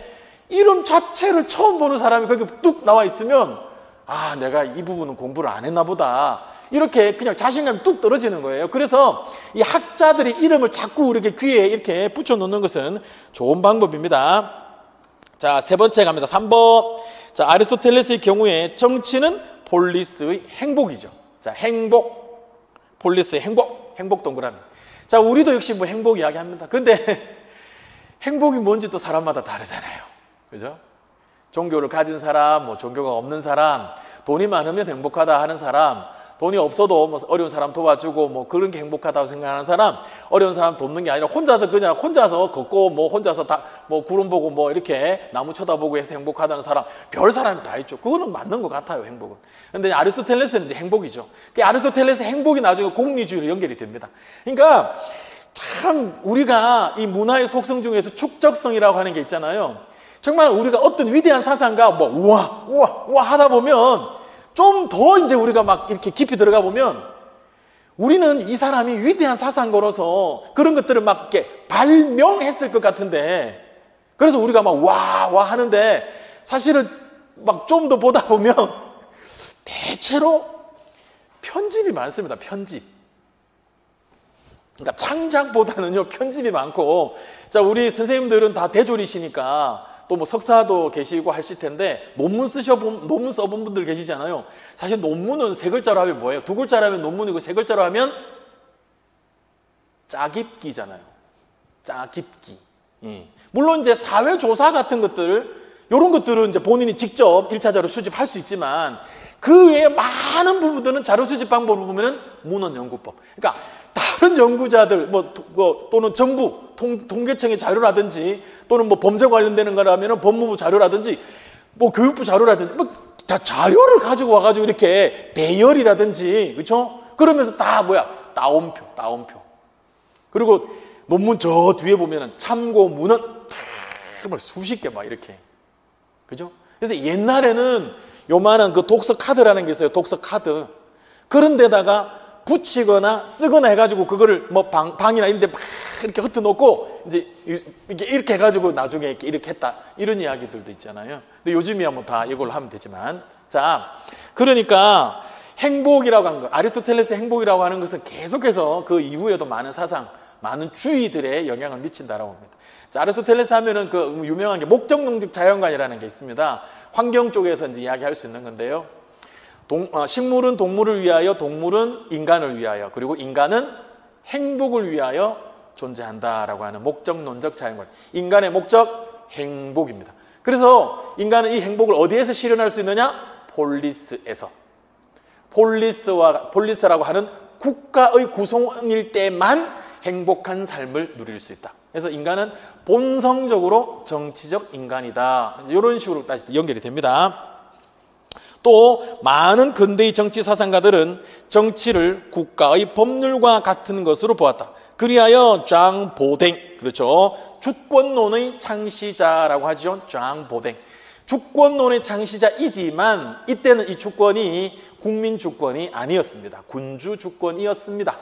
이름 자체를 처음 보는 사람이 거기 뚝 나와 있으면 내가 이 부분은 공부를 안 했나 보다 이렇게 그냥 자신감이 뚝 떨어지는 거예요. 그래서 이 학자들의 이름을 자꾸 이렇게 귀에 이렇게 붙여놓는 것은 좋은 방법입니다. 자, 세 번째 갑니다. 3번. 자, 아리스토텔레스의 경우에 정치는 폴리스의 행복이죠. 자, 행복. 폴리스의 행복 동그라미. 자, 우리도 역시 뭐 행복 이야기합니다. 근데 행복이 뭔지 또 사람마다 다르잖아요. 그죠? 종교를 가진 사람, 뭐 종교가 없는 사람, 돈이 많으면 행복하다 하는 사람, 돈이 없어도 뭐 어려운 사람 도와주고 뭐 그런 게 행복하다고 생각하는 사람, 어려운 사람 돕는 게 아니라 혼자서 걷고 뭐 혼자서 다 뭐 구름 보고 뭐 이렇게 나무 쳐다보고 해서 행복하다는 사람, 별 사람이 다 있죠. 그거는 맞는 것 같아요, 행복은. 근데 아리스토텔레스는 이제 행복이죠. 아리스토텔레스 행복이 나중에 공리주의로 연결이 됩니다. 그러니까 참 우리가 이 문화의 속성 중에서 축적성이라고 하는 게 있잖아요. 정말 우리가 어떤 위대한 사상가 뭐 우와 하다 보면 좀 더 이제 우리가 막 이렇게 깊이 들어가 보면 우리는 이 사람이 위대한 사상가로서 그런 것들을 막 이렇게 발명했을 것 같은데 그래서 우리가 막 와 하는데 사실은 막 좀 더 보다 보면 대체로 편집이 많습니다. 편집. 그러니까 창작보다는요 편집이 많고 자 우리 선생님들은 다 대졸이시니까 또 뭐 석사도 계시고 하실 텐데 논문 써본 분들 계시잖아요. 사실 논문은 세 글자로 하면 뭐예요? 두 글자로 하면 논문이고 세 글자로 하면 짜깁기잖아요. 짜깁기. 물론 이제 사회조사 같은 것들, 이런 것들은 이제 본인이 직접 1차 자료 수집할 수 있지만 그 외에 많은 부분들은 자료 수집 방법을 보면은 문헌연구법. 그러니까 다른 연구자들 또는 정부 통계청의 자료라든지 또는 뭐 범죄 관련되는 거라면은 법무부 자료라든지 뭐 교육부 자료라든지 뭐 다 자료를 가지고 와가지고 이렇게 배열이라든지 그렇죠? 그러면서 다 따옴표. 그리고 논문 저 뒤에 보면은 참고 문헌 막 수십 개 막 이렇게. 그죠? 그래서 옛날에는 요만한 그 독서 카드라는 게 있어요. 독서 카드. 그런 데다가 붙이거나 쓰거나 해가지고 그거를 뭐 방이나 이런 데 막 이렇게 흩어놓고 이제 이렇게 해가지고 나중에 이렇게 했다. 이런 이야기들도 있잖아요. 근데 요즘이야 뭐 다 이걸로 하면 되지만. 자, 그러니까 행복이라고 하는 거, 아리스토텔레스의 행복이라고 하는 것은 계속해서 그 이후에도 많은 사상, 많은 주의들에 영향을 미친다라고 합니다. 자, 아리스토텔레스 하면은 그 유명한 게 목적론적 자연관이라는 게 있습니다. 환경 쪽에서 이제 이야기할 수 있는 건데요. 식물은 동물을 위하여, 동물은 인간을 위하여, 그리고 인간은 행복을 위하여 존재한다라고 하는 목적론적 자연관. 인간의 목적, 행복입니다. 그래서 인간은 이 행복을 어디에서 실현할 수 있느냐? 폴리스에서. 폴리스라고 하는 국가의 구성원일 때만 행복한 삶을 누릴 수 있다. 그래서 인간은 본성적으로 정치적 인간이다. 이런 식으로 다시 연결이 됩니다. 또 많은 근대의 정치 사상가들은 정치를 국가의 법률과 같은 것으로 보았다. 그리하여 장 보댕, 그렇죠, 주권론의 창시자라고 하죠. 장 보댕. 주권론의 창시자이지만 이때는 이 주권이 국민 주권이 아니었습니다. 군주 주권이었습니다.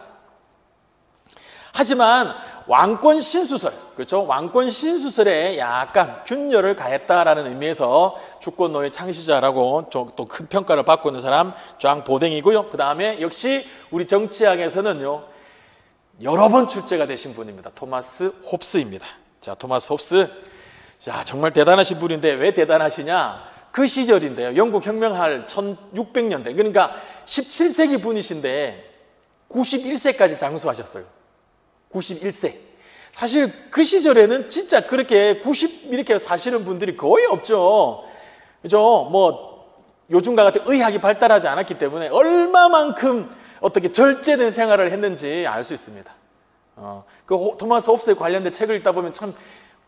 하지만 왕권 신수설, 그렇죠? 왕권 신수설에 약간 균열을 가했다라는 의미에서 주권론의 창시자라고 또 큰 평가를 받고 있는 사람 장 보댕이고요. 그 다음에 역시 우리 정치학에서는요 여러 번 출제가 되신 분입니다. 토마스 홉스입니다. 자, 토마스 홉스. 자, 정말 대단하신 분인데 왜 대단하시냐? 그 시절인데요. 영국 혁명할 1600년대. 그러니까 17세기 분이신데 91세까지 장수하셨어요. 91세. 사실 그 시절에는 진짜 그렇게 90 이렇게 사시는 분들이 거의 없죠. 그죠? 뭐 요즘과 같은 의학이 발달하지 않았기 때문에 얼마만큼 어떻게 절제된 생활을 했는지 알 수 있습니다. 그 토마스 홉스에 관련된 책을 읽다 보면 참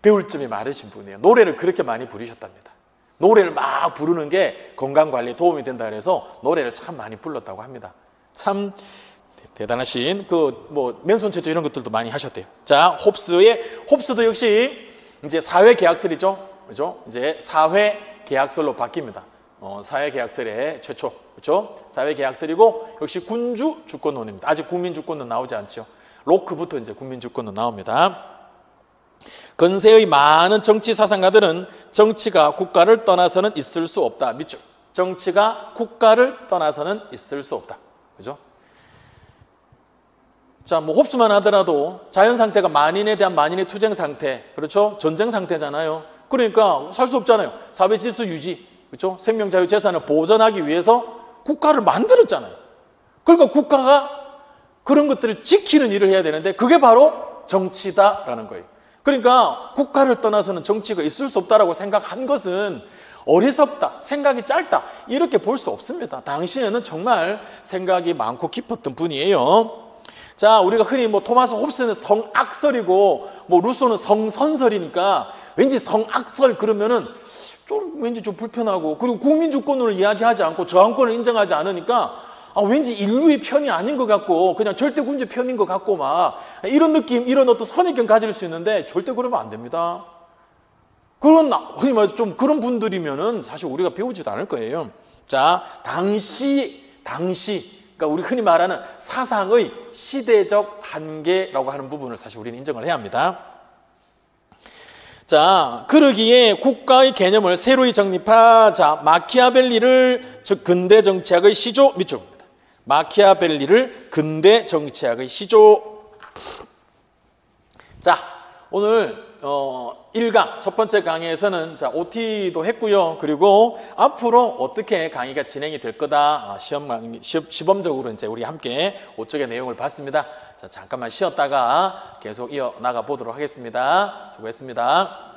배울 점이 많으신 분이에요. 노래를 그렇게 많이 부르셨답니다. 노래를 막 부르는 게 건강관리에 도움이 된다 그래서 노래를 참 많이 불렀다고 합니다. 참 대단하신 맨손체조 이런 것들도 많이 하셨대요. 자, 홉스도 역시 이제 사회계약설이죠. 그죠? 이제 사회계약설로 바뀝니다. 사회계약설의 최초. 그렇죠? 사회계약설이고 역시 군주 주권론입니다. 아직 국민주권은 나오지 않죠. 로크부터 이제 국민주권은 나옵니다. 근세의 많은 정치 사상가들은 정치가 국가를 떠나서는 있을 수 없다. 밑줄. 정치가 국가를 떠나서는 있을 수 없다. 그죠? 자, 뭐 홉스만 하더라도 자연 상태가 만인에 대한 만인의 투쟁 상태, 그렇죠? 전쟁 상태잖아요. 그러니까 살 수 없잖아요. 사회 질서 유지, 그렇죠? 생명, 자유, 재산을 보전하기 위해서 국가를 만들었잖아요. 그러니까 국가가 그런 것들을 지키는 일을 해야 되는데 그게 바로 정치다라는 거예요. 그러니까 국가를 떠나서는 정치가 있을 수 없다라고 생각한 것은 어리석다, 생각이 짧다 이렇게 볼 수 없습니다. 당시에는 정말 생각이 많고 깊었던 분이에요. 자, 우리가 흔히 토마스 홉스는 성악설이고 루소는 성선설이니까 왠지 성악설 그러면은 왠지 좀 불편하고, 그리고 국민주권을 이야기하지 않고 저항권을 인정하지 않으니까 왠지 인류의 편이 아닌 것 같고 그냥 절대군주의 편인 것 같고 막 이런 느낌, 이런 어떤 선입견 가질 수 있는데 절대 그러면 안 됩니다. 흔히 말해서 좀 그런 분들이면은 사실 우리가 배우지도 않을 거예요. 자, 당시 그러니까 우리 흔히 말하는 사상의 시대적 한계라고 하는 부분을 사실 우리는 인정을 해야 합니다. 자, 그러기에 국가의 개념을 새로이 정립하자 마키아벨리를, 즉 근대 정치학의 시조 밑줄입니다. 마키아벨리를 근대 정치학의 시조. 자, 오늘 1강 첫 번째 강의에서는 자, OT도 했고요. 그리고 앞으로 어떻게 강의가 진행이 될 거다. 시범적으로 이제 우리 함께 5쪽의 내용을 봤습니다. 자, 잠깐만 쉬었다가 계속 이어 나가 보도록 하겠습니다. 수고했습니다.